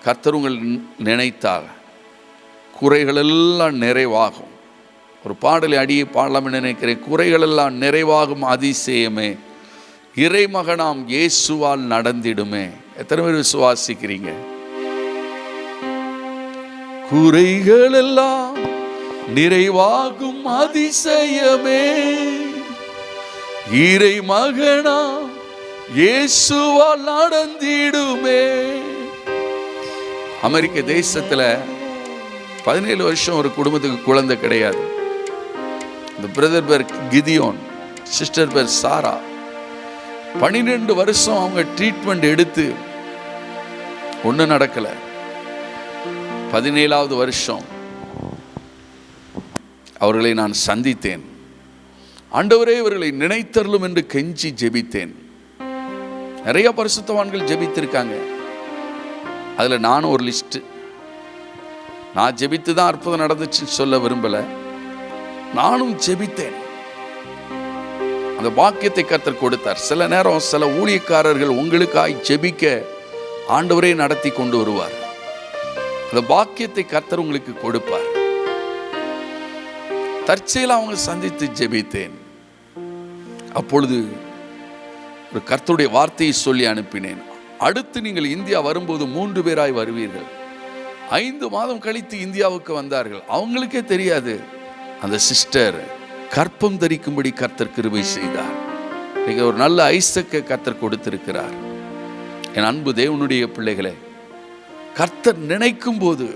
[SPEAKER 1] கர்த்தர் உங்கள் நினைத்தால் குறைகள் எல்லாம் நிறைவாகும். ஒரு பாடலை அடியை பாடலாம் நினைக்கிறேன். குறைகள் எல்லாம் நிறைவாகும் அதிசயமே, இறைமகனாம் இயேசுவால் நடந்திடுமே. எத்தனை பேர் விசுவாசிக்கிறீங்க? குறைகள் எல்லாம் நிறைவாகும் அதிசயமே, இறைமகனாம் இயேசுவால் நடந்திடுமே. அமெரிக்க தேசத்துல 17 வருஷம் ஒரு குடும்பத்துக்கு குழந்தை கிடையாது. இந்த பிரதர் பேர் கிதியோன், சிஸ்டர் பேர் சாரா. 12 வருஷம் அவங்க ட்ரீட்மெண்ட் எடுத்து ஒன்றும் நடக்கல. 17வது வருஷம் அவர்களை நான் சந்தித்தேன். ஆண்டவரே இவர்களை நினைத்தருளும் என்று கெஞ்சி ஜெபித்தேன். நிறைய பரிசுத்தவான்கள் ஜெபித்திருக்காங்க, அதுல நானும் ஒரு லிஸ்ட். நான் ஜெபித்து தான் அற்புதம் நடந்துச்சுன்னு சொல்ல விரும்பல, நானும் ஜெபித்தேன். அந்த பாக்கியத்தை கர்த்தர் கொடுத்தார். சில நேரம் சில ஊழியக்காரர்கள் உங்களுக்காய் ஜெபிக்க ஆண்டவரே நடத்தி கொண்டு வருவார். அந்த பாக்கியத்தை கர்த்தர் உங்களுக்கு கொடுப்பார். தற்செயலாக அவங்க சந்தித்து ஜெபித்தேன். அப்பொழுது ஒரு கர்த்தருடைய வார்த்தையை சொல்லி அனுப்பினேன். அடுத்து நீங்கள் இந்தியா வரும்போது 3 பேராய் வருவீர்கள். 5 மாதம் கழித்து இந்தியாவுக்கு வந்தார்கள். அவங்களுக்கே தெரியாது அந்த சிஸ்டர் கற்பம் தரிக்கும்படி கர்த்தர் கிருபை செய்தார். நீங்க ஒரு நல்ல ஐசக்க கர்த்தர் கொடுத்திருக்கிறார். என் அன்பு தேவனுடைய பிள்ளைகளே, கர்த்தர் நினைக்கும் போது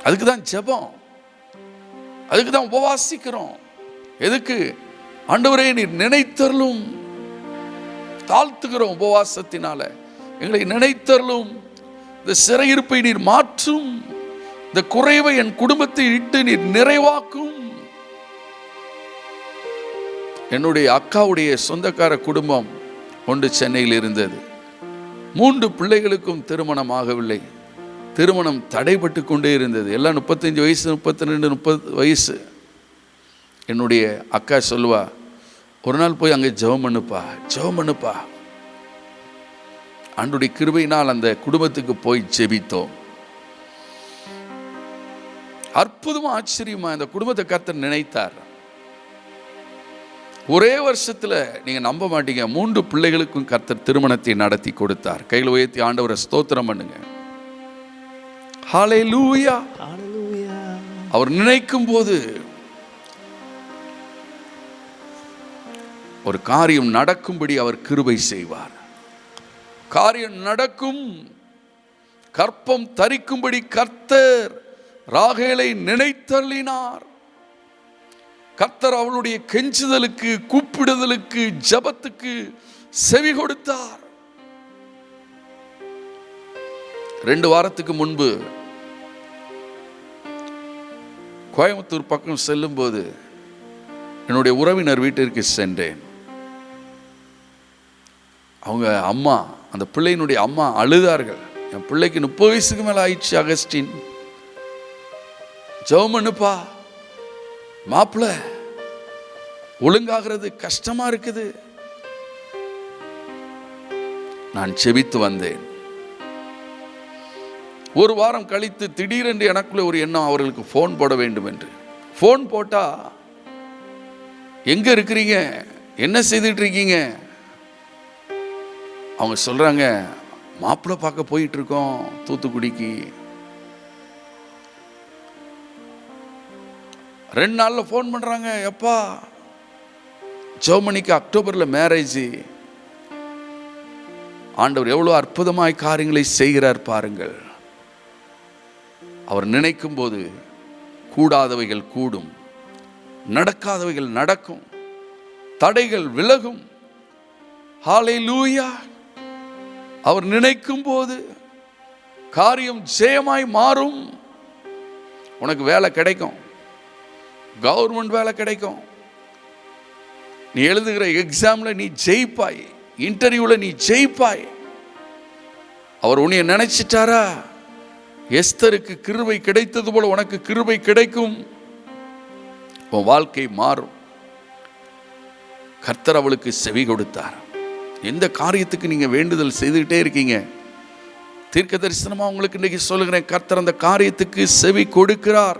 [SPEAKER 1] அதுக்கு தான் ஜெபம், அதுக்கு தான் உபவாசிக்கிறோம். எதுக்கு? ஆண்டவரே நீர் நினைத்தருளும். தாழ்த்துகிறோம் உபவாசத்தினால. எங்களை நினைத்தருளும். இந்த சிறையிருப்பை நீர் மாற்றும். இந்த குறைவை என் குடும்பத்தை இட்டு நீர் நிறைவாக்கும். என்னுடைய அக்காவுடைய சொந்தக்கார குடும்பம் ஒன்று சென்னையில் இருந்தது. 3 பிள்ளைகளுக்கும் திருமணம் ஆகவில்லை. திருமணம் தடைபட்டு கொண்டே இருந்தது. எல்லாம் 35 வயசு, 32, 30 வயசு. என்னுடைய அக்கா சொல்லுவா, ஒரு நாள் போய் அங்கே ஜெபம் பண்ணுப்பா, ஜெபம் பண்ணுப்பா. ஆண்டவருடைய கிருபையினால் அந்த குடும்பத்துக்கு போய் ஜெபித்தோம். அற்புதமா ஆச்சரியமா இந்த குடும்பத்தை கர்த்தர் நினைத்தார். ஒரே வருஷத்துல நீங்க நம்ப மாட்டீங்க, 3 பிள்ளைகளுக்கும் கர்த்தர் திருமணத்தை நடத்தி கொடுத்தார். கையில் உயர்த்தி ஆண்டவரை ஸ்தோத்திரம் பண்ணுங்க. ஹல்லேலூயா. அவர் நினைக்கும் போது ஒரு காரியம் நடக்கும்படி அவர் கிருபை செய்வார். காரியம் நடக்கும். கற்பம் தரிக்கும்படி கர்த்தர் ராகேலை நினைத்தருளினார். கர்த்தர் அவளுடைய கெஞ்சுதலுக்கு, கூப்பிடுதலுக்கு, ஜபத்துக்கு செவி கொடுத்தார். 2 வாரத்துக்கு முன்பு கோயம்புத்தூர் பக்கம் செல்லும் போது என்னுடைய உறவினர் வீட்டிற்கு சென்றேன். அவங்க அம்மா, அந்த பிள்ளையினுடைய அம்மா அழுதார்கள். என் பிள்ளைக்கு 30 வயசுக்கு மேல ஆயிடுச்சு அகஸ்டின், ஜெபம் பண்ணுப்பா, மாப்பிள்ள ஒழுங்காகிறது கஷ்டமா இருக்குது. நான் செபித்து வந்தேன். 1 வாரம் கழித்து திடீரென்று எனக்குள்ள ஒரு எண்ணம், அவர்களுக்கு போன் போட வேண்டும் என்று. போன் போட்டா, எங்க இருக்கிறீங்க, என்ன செய்துட்டு இருக்கீங்க? அவங்க சொல்றாங்க, மாப்பிள்ளை பார்க்க போயிட்டு இருக்கோம் தூத்துக்குடிக்கு. 2 நாள்ல போன் பண்றாங்க, எப்பா ஜெர்மனிக்கு அக்டோபர்ல மேரேஜ், ஆண்டவர் எவ்வளோ அற்புதமாய் காரியங்களை செய்கிறார் பாருங்கள். அவர் நினைக்கும் போது கூடாதவைகள் கூடும், நடக்காதவைகள் நடக்கும், தடைகள் விலகும். ஹல்லேலூயா. அவர் நினைக்கும் போது காரியம் ஜெயமாய் மாறும். உனக்கு வேலை கிடைக்கும், கவர்மெண்ட் வேலை கிடைக்கும், நீ எழுதுகிற எக்ஸாம்ல நீ ஜெயிப்பாய், இன்டர்வியூல நீ ஜெயிப்பாய். அவர் உன்னை நினைச்சிட்டாரா? எஸ்தருக்கு கிருபை கிடைத்தது போல உனக்கு கிருபை கிடைக்கும். உன் வாழ்க்கை மாறும். கர்த்தர் அவளுக்கு செவி கொடுத்தார். எந்த காரியத்துக்கு நீங்க வேண்டுதல் செய்துகிட்டே இருக்கீங்க, தீர்க்க தரிசனமா உங்களுக்கு இன்னைக்கு சொல்லுகிறேன், கர்த்தர் அந்த காரியத்துக்கு செவி கொடுக்கிறார்.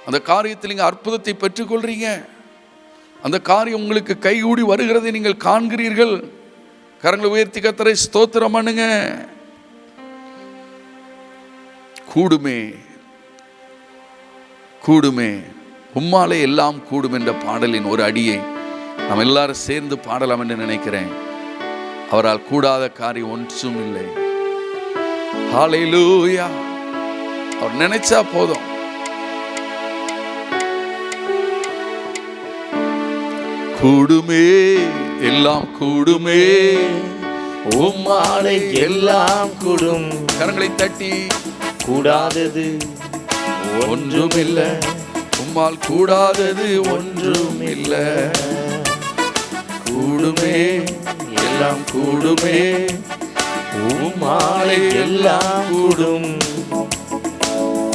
[SPEAKER 1] அந்த காரியத்தில் நீங்க அற்புதத்தை பெற்றுக்கொள்றீங்க. அந்த காரியம் உங்களுக்கு கைகூடி வருகிறதை நீங்கள் காண்கிறீர்கள். கரங்களை உயர்த்தி கர்த்தரை ஸ்தோத்திரம் பண்ணுங்க. கூடுமே கூடுமே உம்மாலே எல்லாம் கூடும் என்ற பாடலின் ஒரு அடியை நாம் எல்லாரும் சேர்ந்து பாடலாம் என்று நினைக்கிறேன். அவரால் கூடாத காரியம் ஒன்றும் இல்லை. ஹல்லேலூயா. அவர் நினைச்சா போதும். கூடுமே எல்லாம் கூடுமே,
[SPEAKER 3] உம்மாலே எல்லாம் கூடும்.
[SPEAKER 1] கரங்களை தட்டி
[SPEAKER 3] கூடாதது
[SPEAKER 1] ஒன்றுமில்லை, உம்மால் கூடாதது ஒன்றுமில்லை. கூடுமே எல்லாம் கூடுமே,
[SPEAKER 3] உம்மாலே எல்லாம் கூடும்.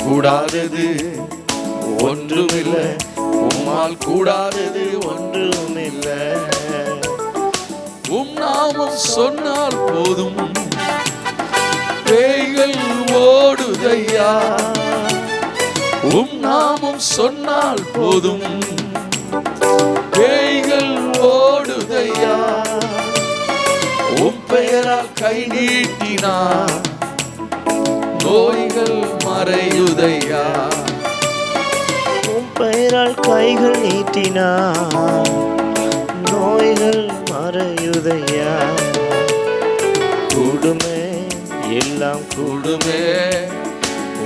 [SPEAKER 1] கூடாதது ஒன்றுமில்லை, உம்மால் கூடாதது
[SPEAKER 3] ஒன்றுமில்லை.
[SPEAKER 1] உம் நாமம் சொன்னால் போதும், பேய்கள் ஓடுதையா. உம் நாமம் சொன்னால் போதும், பேய்கள் ஓடுதையா. உம் பெயரால் கை நீட்டினார், நோய்கள் மறையுதையா.
[SPEAKER 2] உம் பெயரால் கைகள் நீட்டினார், நோய்கள் மறையுதையா. கூடுமே எல்லாம்
[SPEAKER 1] கூடுமே,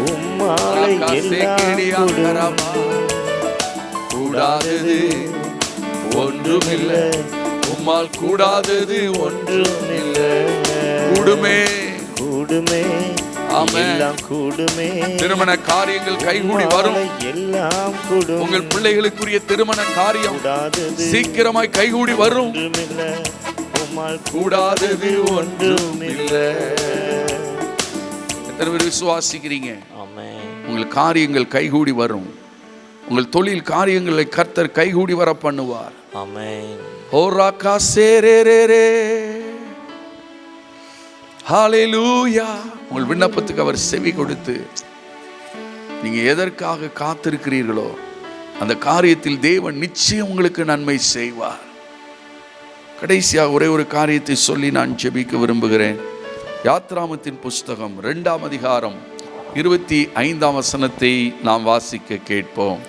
[SPEAKER 2] உம்மாலே எல்லாம் கூடும்.
[SPEAKER 1] கூடாதது ஒன்றுமில்லை, உம்மால் கூடாதது ஒன்றுமில்லை. கூடுமே
[SPEAKER 2] கூடுமே
[SPEAKER 1] ஆமென்.
[SPEAKER 2] எல்லாம் கூடுமே.
[SPEAKER 1] திருமண காரியங்கள் கைகூடி வரும்.
[SPEAKER 2] எல்லாம் கூடும்.
[SPEAKER 1] உங்கள் பிள்ளைகளுக்குரிய திருமண காரியம்
[SPEAKER 2] கூடாதது
[SPEAKER 1] சீக்கிரமாய் கைகூடி வரும்.
[SPEAKER 2] ஒன்றுமில்லை, உம்மால்
[SPEAKER 1] கூடாதது ஒன்றுமில்லை. எத்தனை பேர் விசுவாசிக்கிறீங்க?
[SPEAKER 3] ஆமென்.
[SPEAKER 1] உங்கள் காரியங்கள் கைகூடி வரும். உங்கள் தொழில் காரியங்களை கர்த்தர் கைகூடி வர பண்ணுவார்.
[SPEAKER 3] ஆமென்.
[SPEAKER 1] ஓராக்கா சேரேரே. ஹல்லேலூயா. உங்கள் விண்ணப்பத்துக்கு அவர் செவி கொடுத்து நீங்க எதற்காக காத்திருக்கிறீர்களோ அந்த காரியத்தில் தேவன் நிச்சயம் உங்களுக்கு நன்மை செய்வார். கடைசியாக ஒரே ஒரு காரியத்தை சொல்லி நான் ஜெபிக்க விரும்புகிறேன். யாத்ராமத்தின் புஸ்தகம் 2ஆம் அதிகாரம் 25ஆம் வசனத்தை நாம் வாசிக்க கேட்போம்.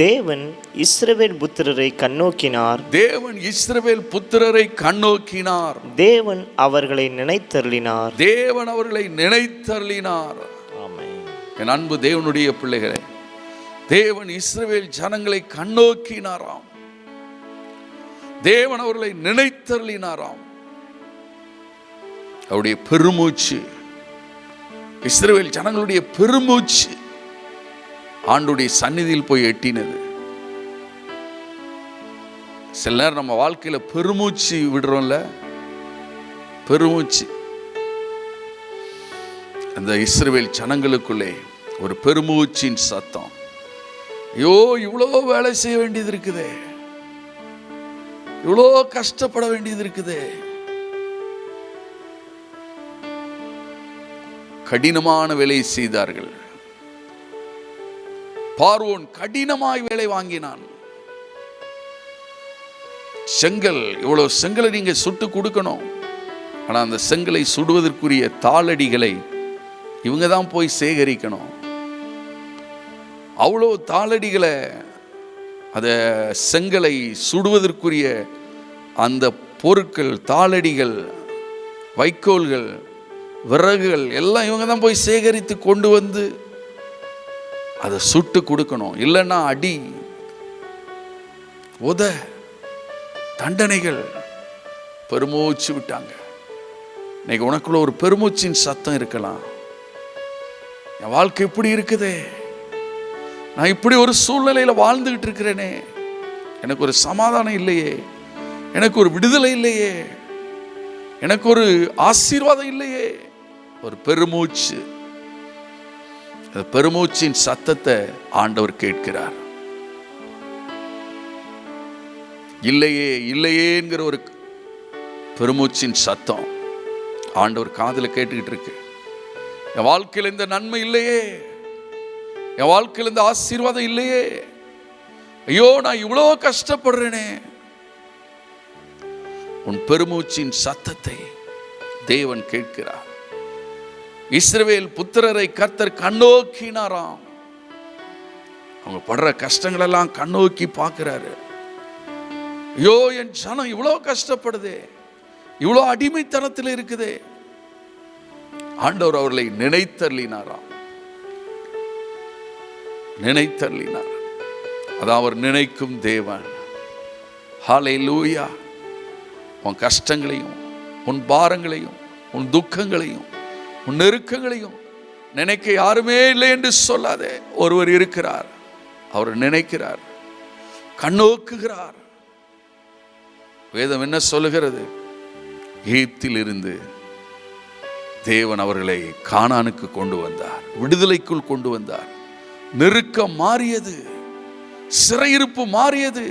[SPEAKER 2] தேவன் இஸ்ரவேல் புத்திரரை கண்ணோக்கினார்.
[SPEAKER 1] தேவன் இஸ்ரவேல் புத்திரரை கண்ணோக்கினார்.
[SPEAKER 2] தேவன் அவர்களை நினைத்தருளினார்.
[SPEAKER 1] தேவன் அவர்களை நினைத்தருளினார்.
[SPEAKER 3] ஆமென்.
[SPEAKER 1] என் அன்பு தேவனுடைய பிள்ளைகளே, தேவன் இஸ்ரவேல் ஜனங்களை கண்ணோக்கினாராம். தேவன் அவர்களை நினைத்தருளினாராம். அவருடைய பெருமூச்சு, இஸ்ரவேல் ஜனங்களுடைய பெருமூச்சு ஆண்டுடைய சந்நிதியில் போய் எட்டினது. சில நேரம் நம்ம வாழ்க்கையில பெருமூச்சு விடுறோம்ல, பெருமூச்சு. அந்த இஸ்ரவேல் ஜனங்களுக்குள்ளே ஒரு பெருமூச்சின் சத்தம். ஐயோ, இவ்வளோ வேலை செய்ய வேண்டியது இருக்குதே, இவ்வளோ கஷ்டப்பட வேண்டியது இருக்குதே. கடினமான வேலையை செய்தார்கள். பார்வோன் கடினமாய் வேலை வாங்கினான். செங்கல், இவ்வளவு செங்கலை நீங்க சுட்டு கொடுக்கணும். ஆனா அந்த செங்கலை சுடுவதற்குரிய தாளடிகளை இவங்க தான் போய் சேகரிக்கணும். அவ்வளோ தாளடிகளை, அத செங்கலை சுடுவதற்குரிய அந்த பொருட்கள், தாளடிகள் வைக்கோல்கள், விறகுகள் எல்லாம் இவங்க தான் போய் சேகரித்து கொண்டு வந்து அதை சுட்டு கொடுக்கணும். இல்லைன்னா அடி, உத, தண்டனைகள். பெருமூச்சு விட்டாங்க. இன்னைக்கு உனக்குள்ள ஒரு பெருமூச்சின் சத்தம் இருக்கலாம். என் வாழ்க்கை இப்படி இருக்குதே, நான் இப்படி ஒரு சூழ்நிலையில் வாழ்ந்துகிட்டு இருக்கிறேனே, எனக்கு ஒரு சமாதானம் இல்லையே, எனக்கு ஒரு விடுதலை இல்லையே, எனக்கு ஒரு ஆசீர்வாதம் இல்லையே. ஒரு பெருமூச்சு. அந்த பெருமூச்சின் சத்தத்தை ஆண்டவர் கேட்கிறார். இல்லையே இல்லையே என்கிற ஒரு பெருமூச்சின் சத்தம் ஆண்டவர் காதில் கேட்டுக்கிட்டு இருக்கு. என் வாழ்க்கையில் இந்த நன்மை இல்லையே, என் வாழ்க்கையில் இந்த ஆசீர்வாதம் இல்லையே, ஐயோ நான் இவ்வளோ கஷ்டப்படுறேனே. உன் பெருமூச்சின் சத்தத்தை தேவன் கேட்கிறார். இஸ்ரவேல் புத்திரரை கர்த்தர் கண்ணோக்கினாராம். அவங்க படுற கஷ்டங்களெல்லாம் கண்ணோக்கி பார்க்கிறாரு. ஐயோ என் ஜனம் இவ்வளோ கஷ்டப்படுதே, இவ்வளோ அடிமைத்தனத்தில் இருக்குதே. ஆண்டவர் அவர்களை நினைத்தருளினாராம். நினைத்தருளினார். அதான் அவர் நினைக்கும் தேவன். ஹல்லேலூயா. உன் கஷ்டங்களையும், உன் பாரங்களையும், உன் துக்கங்களையும், உன் நெருக்கங்களையும் நினைக்க யாருமே இல்லை என்று சொல்லாதே. ஒருவர் இருக்கிறார். அவர் நினைக்கிறார், கண்ணோக்குகிறார். வேதம் என்ன சொல்லுகிறது? எகிப்தில் இருந்து தேவன் அவர்களை கானானுக்கு கொண்டு வந்தார், விடுதலைக்குள் கொண்டு வந்தார். நெருக்கம் மாறியது, சிறையிருப்பு மாறியது,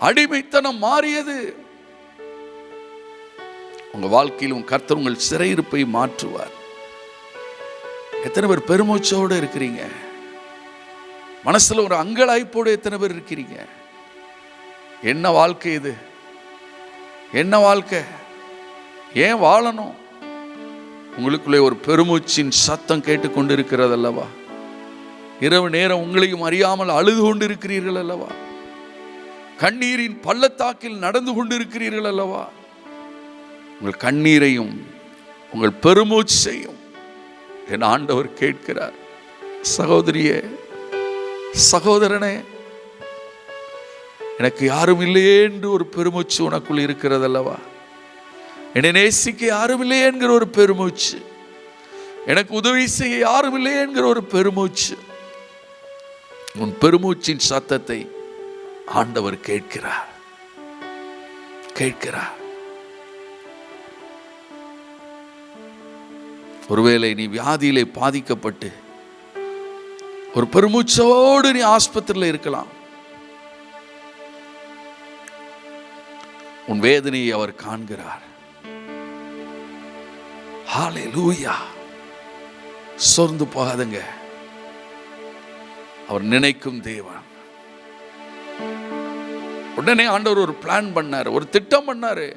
[SPEAKER 1] அடிமைத்தனம் மாறியது. உங்க வாழ்க்கையிலும் கர்த்தர் உங்கள் சிறையிருப்பை மாற்றுவார். எத்தனை பேர் பெருமூச்சோடு இருக்கிறீங்க? மனசுல ஒரு அங்கலாய்ப்போடு எத்தனை பேர் இருக்கிறீங்க? என்ன வாழ்க்கை இது? என்ன வாழ்க்கை? ஏன் வாழணும்? உங்களுக்குள்ளே ஒரு பெருமூச்சின் சத்தம் கேட்டுக்கொண்டு இருக்கிறது அல்லவா? இரவு நேரம் உங்களையும் அறியாமல் அழுது கொண்டு இருக்கிறீர்கள் அல்லவா? கண்ணீரின் பள்ளத்தாக்கில் நடந்து கொண்டு இருக்கிறீர்கள் அல்லவா? உங்கள் கண்ணீரையும் உங்கள் பெருமூச்சையும் என் ஆண்டவர் கேட்கிறார். சகோதரியே, சகோதரனே, எனக்கு யாரும் இல்லையே என்று ஒரு பெருமூச்சு உனக்குள் இருக்கிறது அல்லவா? என்னை நேசிக்க யாரும் இல்லையே என்கிற ஒரு பெருமூச்சு, எனக்கு உதவி செய்ய யாரும் இல்லையே என்கிற ஒரு பெருமூச்சு. உன் பெருமூச்சின் சத்தத்தை ஆண்டவர் கேட்கிறார், கேட்கிறார். ஒருவேளை நீ வியாதியிலே பாதிக்கப்பட்டு ஒரு பெருமூச்சோடு நீ ஆஸ்பத்திரியில் இருக்கலாம். உன் வேதனையை அவர் காண்கிறார். ஹல்லேலூயா. சோர்ந்து போகாதங்க. அவர் நினைக்கும் தேவன். உடனே ஆண்டவர் ஒரு பிளான் பண்ணாரு, ஒரு திட்டம் பண்ணாரு.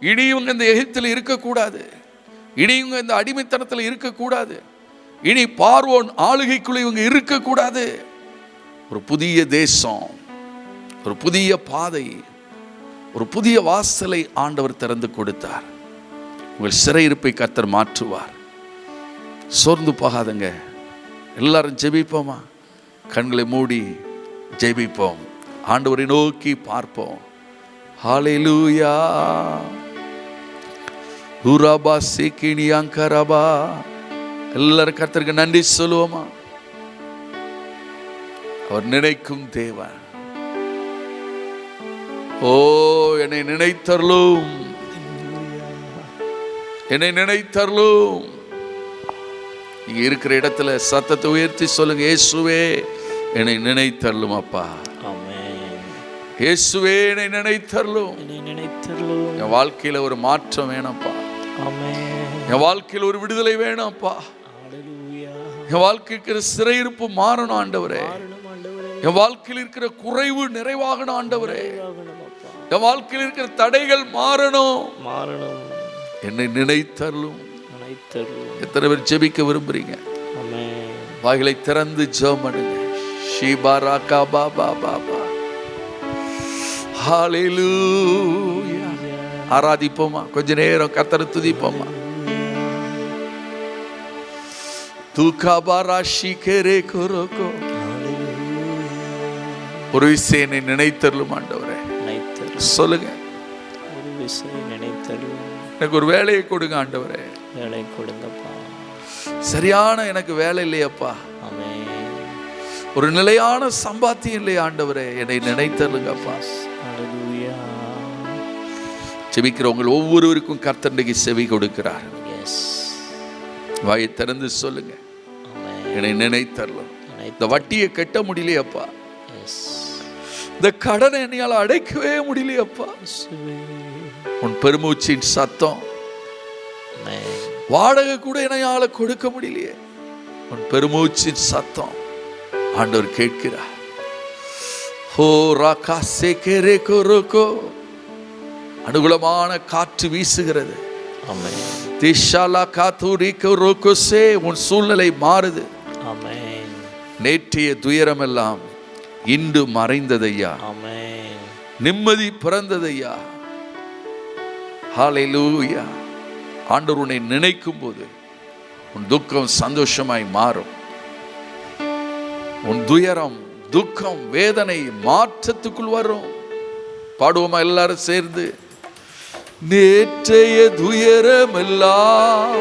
[SPEAKER 1] இனி இவங்க இந்த எகிப்தில் இருக்கக்கூடாது, இனி இவங்க இந்த அடிமைத்தனத்தில் இருக்கக்கூடாது, இனி பார்வோன் ஆளுகைக்குள்ள இவங்க இருக்கக்கூடாது. ஒரு புதிய தேசம், ஒரு புதிய பாதை, ஒரு புதிய வாசலை ஆண்டவர் திறந்து கொடுத்தார். உங்கள் சிறையிருப்பை கர்த்தர் மாற்றுவார். சோர்ந்து போகாதங்க. எல்லாரும் ஜெபிப்போமா? கண்களை மூடி ஜெபிப்போம். ஆண்டவரை நோக்கி பார்ப்போம். ஹல்லேலூயா. உராபா சேக்கினியாங்கரபா. எல்லாரும் கர்த்தருக்கு நன்றி சொல்லுவோமா? அவர் நினைக்கும் தேவன். ஓ, என்னை நினைத்தருளும், என்னை நினைத்தருளும். நீங்க இருக்கிற இடத்துல சத்தத்தை உயர்த்தி சொல்லுங்க, இயேசுவே என்னை நினைத்தருளும் அப்பா. இயேசுவே என்னை நினைத்தருளும். என் வாழ்க்கையில ஒரு மாற்றம் வேணும்ப்பா. என் வாழ்க்கையில் ஒரு விடுதலை வேணும்ப்பா. என் வாழ்க்கைக்கு சிறையிருப்பு மாறணும் ஆண்டவரே. என் வாழ்க்கையில் இருக்கிற குறைவு நிறைவாகணும் ஆண்டவரே. என் வாழ்க்கையில் இருக்கிற தடைகள் மாறணும். என்னை நினைத்தருளும். எத்தனை பேர் ஜெபிக்க விரும்புறீங்க? வாய்களை திறந்து ஜெபம் பண்ணுங்க. ஷீபாராகா பாபா பாபா. ஹல்லேலூயா. ஆராதிப்போமா, கொஞ்ச நேரம் கர்த்தரை துதிப்போமா. ஒரு விஷயம் என்னை நினைத்தருளும் ஆண்டவரே. சொல்லுங்க, எனக்கு ஒரு வேலையை கொடுங்க ஆண்டவரே.
[SPEAKER 3] வேலை கொடுங்கப்பா.
[SPEAKER 1] சரியான எனக்கு வேலை இல்லையப்பா, ஒரு நிலையான சம்பாத்தியம் இல்லை ஆண்டவரே, என்னை நினைத்தருளுங்கப்பா. செபிக்கிறவங்க ஒவ்வொருவருக்கும் கர்த்தர் இன்றைக்கு செவி கொடுக்கிறார். வாயை திறந்து சொல்லுங்க, என்னை நினைத்தருளும். இந்த வட்டியை கட்ட முடியலையப்பா, இந்த கடனை என்னால் அடைக்கவே முடியலையப்பா. உன் பெருமூச்சின் சத்தம், வாடகை கூட என்னால கொடுக்க முடியலையே. உன் பெருமூச்சின் சத்தம் ஆண்டவர் கேட்கிறார். ஹோ ராகா சேகரே கோரோகோ, அனுகூலமான காற்று வீசுகிறது. திஷாலா காத்தூரி கோரோகோசே, உன் சூழ்நிலை மாறுது. நேற்றைய துயரமெல்லாம் இன்று மறைந்ததையா, நிம்மதி பிறந்ததையா. ஹல்லேலூயா. ஆண்டவர் உன்னை நினைக்கும் போது உன் துக்கம் சந்தோஷமாய் மாறும். உன் துயரம், துக்கம், வேதனை மாற்றத்துக்குள் வரும். பாடுவோமா எல்லாரும் சேர்ந்து? நேற்றைய துயரமெல்லாம்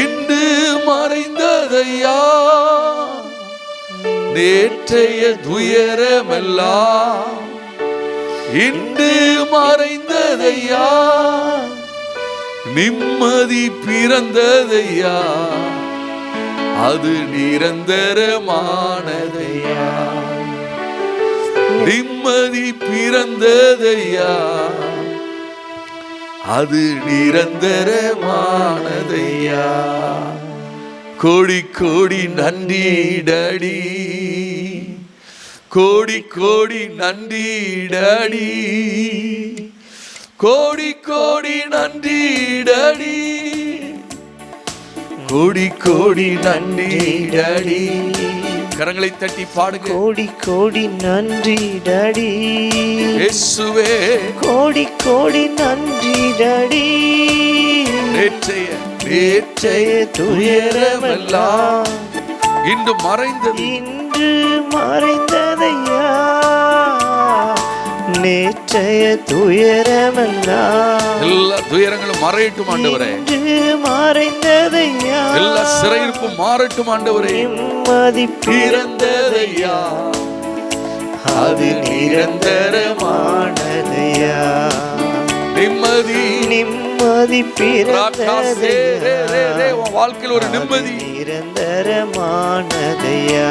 [SPEAKER 1] இன்று மறைந்ததையா, நேற்றைய துயரமெல்லாம் இன்று மறைந்ததையா, நிம்மதி பிறந்ததையா, அது நிரந்தரமானதையா. நிம்மதி பிறந்ததையா, அது நிரந்தரமானதையா. கோடி கோடி நன்றி டாடி, கோடி கோடி நன்றி டாடி, கோடி கோடி நன்றி டாடி, கோடி கோடி நன்றி டாடி. கரங்களை தட்டி பாடுங்க.
[SPEAKER 2] கோடி கோடி நன்றி டாடி
[SPEAKER 1] இயேசுவே,
[SPEAKER 2] கோடி கோடி நன்றி டாடி.
[SPEAKER 1] நேற்றைய துயரமெல்லாம் இன்று மறைந்தது,
[SPEAKER 2] இன்று மறைந்ததையா, நேற்றைய துயரமெல்லாம்
[SPEAKER 1] எல்லா துயரங்களும் மறையட்டும் ஆண்டவரே.
[SPEAKER 2] இன்று மறைந்ததையா,
[SPEAKER 1] எல்லா சிறையிருப்பும் மாறட்டும் ஆண்டவரே.
[SPEAKER 2] நிம்மதி
[SPEAKER 1] பிறந்ததையா, அது நிரந்தரமானதையா. நிம்மதி
[SPEAKER 2] நிம்மதி பிறந்ததையா,
[SPEAKER 1] உன் வாழ்க்கையில் ஒரு நிம்மதி
[SPEAKER 2] நிரந்தரமானதையா.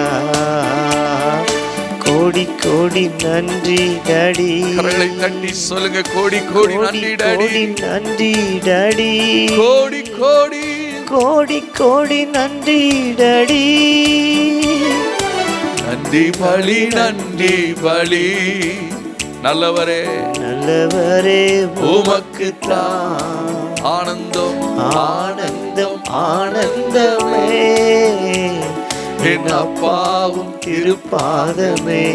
[SPEAKER 2] கோடி கோடி நன்றி டாடி.
[SPEAKER 1] கரங்களை தட்டி சொல்லுங்க, கோடி கோடி நன்றி டாடி,
[SPEAKER 2] நன்றி டாடி,
[SPEAKER 1] கோடி கோடி
[SPEAKER 2] கோடி கோடி நன்றி டாடி.
[SPEAKER 1] நன்றி பலி, நன்றி பலி. நல்லவரே,
[SPEAKER 2] நல்லவரே,
[SPEAKER 1] உமக்குத்தான் ஆனந்தம்,
[SPEAKER 2] ஆனந்தம், ஆனந்தமே. என் அப்பாவும் திருப்பாதமே,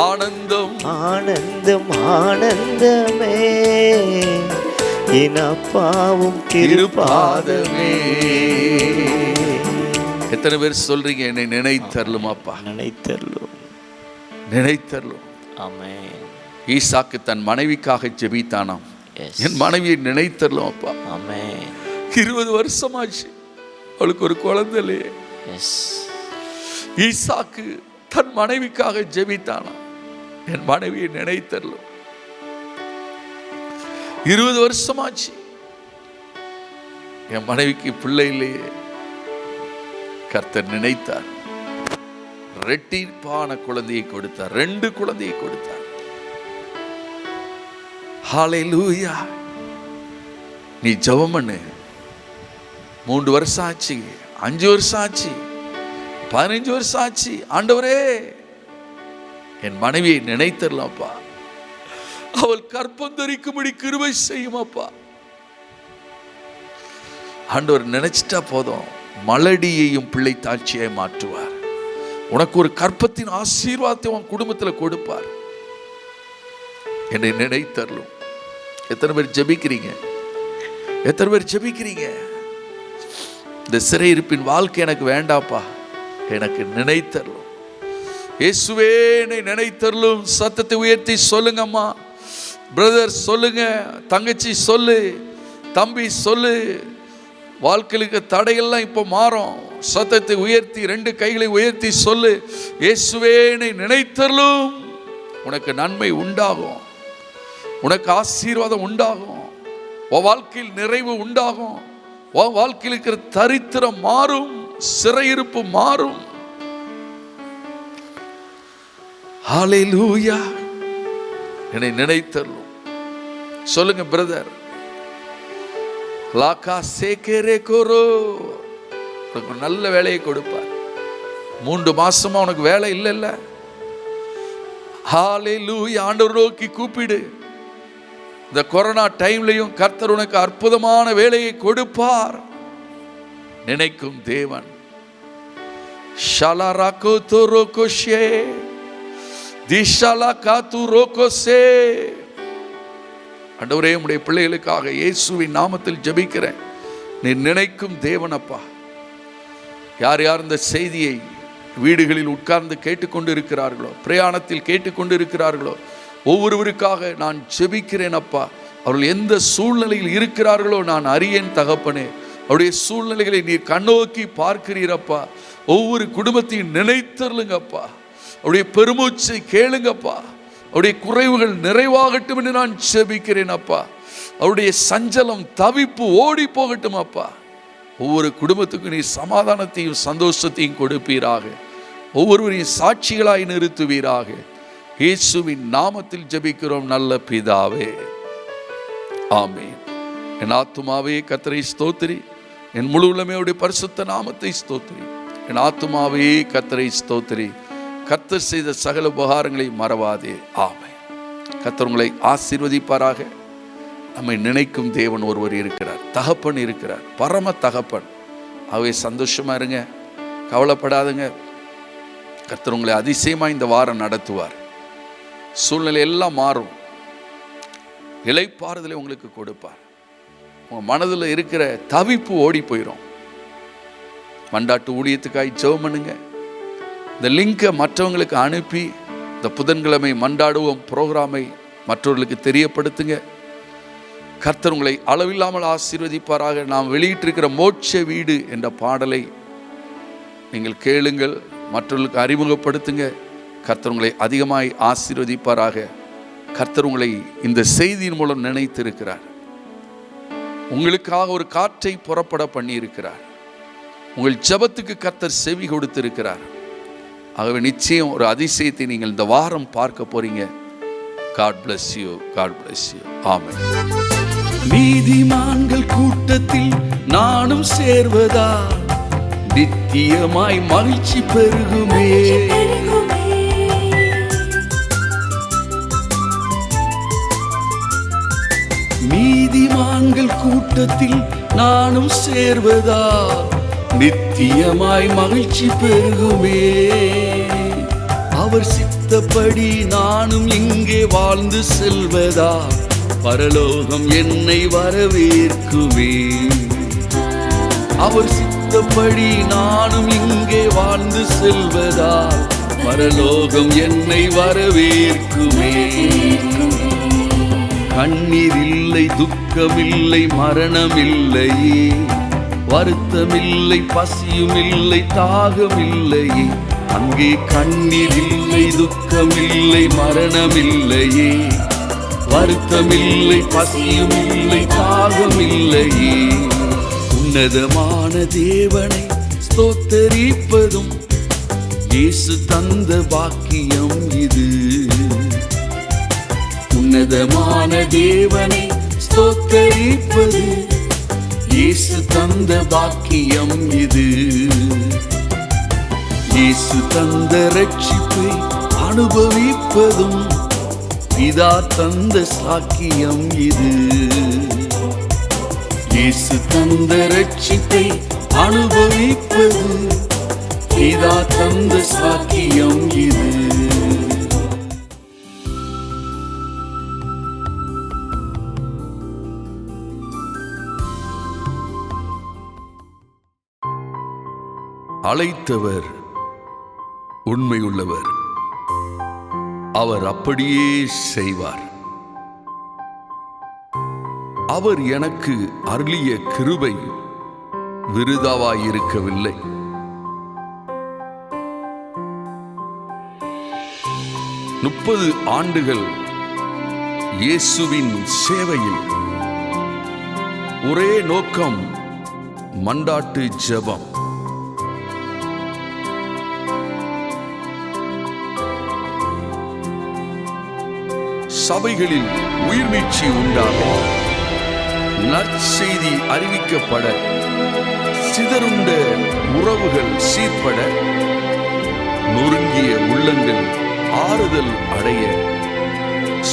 [SPEAKER 1] ஆனந்தம்,
[SPEAKER 2] ஆனந்தம், ஆனந்தமே. என் அப்பாவும் திருப்பாதமே.
[SPEAKER 1] எத்தனை பேர் சொல்றீங்க, என்னை நினைத்தருளும் அப்பா,
[SPEAKER 2] நினைத்தருளும்,
[SPEAKER 1] நினைத்தருளும்.
[SPEAKER 2] ஆமென்.
[SPEAKER 1] ஈசாக்கு தன் மனைவிக்காக ஜெபித்தானாம். என் மனைவியை நினைத்தருளும் அப்பா.
[SPEAKER 2] ஆமென்.
[SPEAKER 1] 20 வருஷமாச்சு, அவளுக்கு ஒரு குழந்தை இல்லையே. ஈசாக்கு தன் மனைவிக்காக ஜெபித்தானாம், என் மனைவியை நினைத்தருளும். 20 வருஷமாச்சு, என் மனைவிக்கு பிள்ளை இல்லையே. கர்த்தர் நினைத்தார், ரெட்டிப்பான குழந்தையை கொடுத்தார், 2 குழந்தையை கொடுத்தார். ஹல்லேலூயா. நீ ஜெபம் பண்ணு. 3 வருஷம் ஆச்சு, 5 வருஷம் ஆச்சு, 15 வருஷம் ஆச்சு. ஆண்டவரே, என் மனைவியை நினைத்தரலாம்ப்பா, அவள் கற்பம் தரிக்கும்படி கிருபை செய்யும் அப்பா. ஆண்டவர் நினைச்சிட்டா போதும், மலடியையும் பிள்ளை தாட்சியாய் மாற்றுவார். உனக்கு ஒரு கற்பத்தின் ஆசீர்வாதத்தை உன் குடும்பத்தில் கொடுப்பார். என்னை நினைத்தரலும். எத்தனை பேர் ஜெபிக்கிறீங்க? எத்தனை பேர் ஜெபிக்கிறீங்க? இந்த சிறையிருப்பின் வாழ்க்கை எனக்கு வேண்டாப்பா, எனக்கு நினைத்தரலும். இயேசுவே என்னை நினைத்தரலும். சத்தத்தை உயர்த்தி சொல்லுங்கம்மா. பிரதர் சொல்லுங்க, தங்கச்சி சொல்லு, தம்பி சொல்லு. வாழ்க்கைக்கு தடையெல்லாம் இப்போ மாறும். சத்தத்தை உயர்த்தி 2 கைகளை உயர்த்தி சொல்லு, இயேசுவே என்னை நினைத்தரலும். உனக்கு நன்மை உண்டாகும், உனக்கு ஆசீர்வாதம் உண்டாகும், உன் வாழ்க்கையில் நிறைவு உண்டாகும், உன் வாழ்க்கையில் இருக்கிற தரித்திரம் மாறும், சிறையிருப்பு மாறும். ஹல்லேலூயா. என்னை நினைத்தரலும். சொல்லுங்க பிரதர். லாக்கா சேகரே கோரோ. உனக்கு நல்ல வேலையை கொடுப்பார். 3 மாசமா உனக்கு வேலை இல்லைல்ல? ஹல்லேலூயா. ஆண்டவர் நோக்கி கூப்பிடு. இந்த கொரோனா டைம்லையும் கர்த்தர் உனக்கு அற்புதமான வேலையை கொடுப்பார். நினைக்கும் தேவன். ஷலராகோ தோரோகோஷே திஷாலா காத்து ரோகோசே. ஆண்டவரே, உம்முடைய பிள்ளைகளுக்காக இயேசுவின் நாமத்தில் ஜெபிக்கிறேன். நீ நினைக்கும் தேவனப்பா. யார் யார் இந்த செய்தியை வீடுகளில் உட்கார்ந்து கேட்டுக்கொண்டு இருக்கிறார்களோ, பிரயாணத்தில் கேட்டுக்கொண்டு இருக்கிறார்களோ, ஒவ்வொருவருக்காக நான் ஜெபிக்கிறேன் அப்பா. அவர்கள் எந்த சூழ்நிலையில் இருக்கிறார்களோ நான் அறியேன் தகப்பனே. அவருடைய சூழ்நிலைகளை நீர் கண்ணோக்கி பார்க்கிறீரப்பா. ஒவ்வொரு குடும்பத்தையும் நினைத்தருளுங்கப்பா. அவருடைய பெருமூச்சை கேளுங்கப்பா. அவருடைய குறைவுகள் நிறைவாகட்டும் என்று நான் ஜெபிக்கிறேன் அப்பா. அவருடைய சஞ்சலம் தவிப்பு ஓடி போகட்டும் அப்பா. ஒவ்வொரு குடும்பத்துக்கும் நீ சமாதானத்தையும் சந்தோஷத்தையும் கொடுப்பீராக. ஒவ்வொருவரையும் சாட்சிகளாய் நிறுத்துவீராக. இயேசுவின் நாமத்தில் ஜெபிக்கிறோம் நல்ல பிதாவே, ஆமென். என் ஆத்துமாவே கர்த்தரை ஸ்தோத்திரி, என் முழு உள்ளமே அவருடைய பரிசுத்த நாமத்தை ஸ்தோத்திரி. என் ஆத்துமாவே கர்த்தரை ஸ்தோத்திரி, கர்த்தர் செய்த சகல உபகாரங்களை மறவாதே. ஆமென். கர்த்தர் உங்களை ஆசீர்வதிப்பாராக. நம்மை நினைக்கும் தேவன் ஒருவர் இருக்கிறார், தகப்பன் இருக்கிறார், பரம தகப்பன். ஆகவே சந்தோஷமா இருங்க, கவலைப்படாதுங்க. கர்த்தர் உங்களை அதிசயமா இந்த வாரம் நடத்துவார். சூழ்நிலை எல்லாம் மாறும். இளைப்பாறுதலை உங்களுக்கு கொடுப்பார். உங்க மனதில் இருக்கிற தவிப்பு ஓடி போயிடும். மண்டாட்டு ஊழியத்துக்காய் ஜெபம் பண்ணுங்க. இந்த லிங்கை மற்றவங்களுக்கு அனுப்பி இந்த புதன்கிழமை மண்டாடுவோம் ப்ரோக்ராமை மற்றவர்களுக்கு தெரியப்படுத்துங்க. கர்த்தர் உங்களை அளவில்லாமல் ஆசீர்வதிப்பாராக. நாம் வெளியிட்டிருக்கிற மோட்ச வீடு என்ற பாடலை நீங்கள் கேளுங்கள், மற்றவர்களுக்கு அறிமுகப்படுத்துங்க. கர்த்தர் உங்களை அதிகமாய் ஆசீர்வதிப்பாராக. கர்த்தர் உங்களை இந்த செய்தியின் மூலம் நினைத்திருக்கிறார். உங்களுக்காக ஒரு காற்றை புறப்பட பண்ணி இருக்கிறார். உங்கள் ஜெபத்துக்கு கர்த்தர் செவி கொடுத்திருக்கிறார். ஆகவே நிச்சயம் ஒரு அதிசயத்தை நீங்கள் இந்த வாரம் பார்க்க போறீங்க. God bless you. God bless you. ஆமென். நீதிமான்கள் கூட்டத்தில் நானும் சேர்வதா, நித்தியமாய் மகிழ்ச்சி பெருகுமே. நீதிமான்கள் கூட்டத்தில் நானும் சேர்வதா, நித்தியமாய் மகிழ்ச்சி பெருகுமே. அவர் சித்தப்படி நானும் இங்கே வாழ்ந்து செல்வதா, பரலோகம் என்னை வரவேற்குமே. அவர் சித்தப்படி நானும் இங்கே வாழ்ந்து செல்வதா, பரலோகம் என்னை வரவேற்குமே. கண்ணீர் இல்லை, துக்கமில்லை, மரணமில்லையே, வருத்தமில்லை, பசியும் இல்லை, தாகமில்லையே. அங்கே கண்ணீர் இல்லை, துக்கமில்லை, மரணமில்லையே, வருத்தமில்லை, பசியும் இல்லை, தாகமில்லையே. உன்னதமான தேவனை ஸ்தோத்தரிப்பதும் இயேசு தந்த பாக்கியம் இது. உன்னதமான தேவனை ஸ்தோத்தரிப்பது இயேசு தந்த பாக்கியம் இது. இயேசு தந்த ரட்சிப்பை அனுபவிப்பதும் பிதா தந்த சாக்கியம் இது. இயேசு தந்த ரட்சிப்பை அனுபவிப்பது பிதா தந்த சாக்கியம் இது. அழைத்தவர் உண்மையுள்ளவர். அவர் அப்படியே செய்வார். அவர் எனக்கு அருளிய கிருபை விருதாவாயிருக்கவில்லை. முப்பது ஆண்டுகள் இயேசுவின் சேவையில் ஒரே நோக்கம், மண்டாட்டு ஜெபம். சபைகளில் உயிர்மீட்சி உண்டாக, நற்செய்தி அறிவிக்கப்பட, சிதறுண்ட உறவுகள் சீர்பட, நொறுங்கிய உள்ளங்கள் ஆறுதல் அடைய,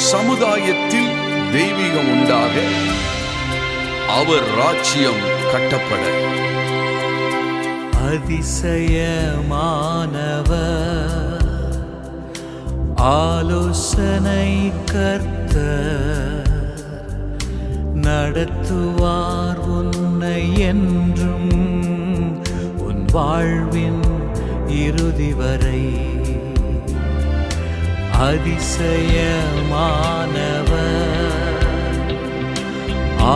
[SPEAKER 1] சமுதாயத்தில் தெய்வீகம் உண்டாக, அவர் ராஜ்யம் கட்டப்பட.
[SPEAKER 4] அதிசயமானவர், ஆலோசனை கர்த்தர், நடத்துவார் உன்னை என்றும் உன் வாழ்வின் இறுதி வரை. அதிசயமானவர்,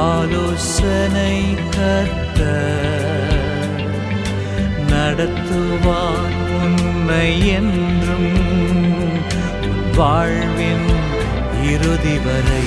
[SPEAKER 4] ஆலோசனை கர்த்தர், நடத்துவார் உன்னை என்றும் உன் வாழ்வின் இறுதி வரை.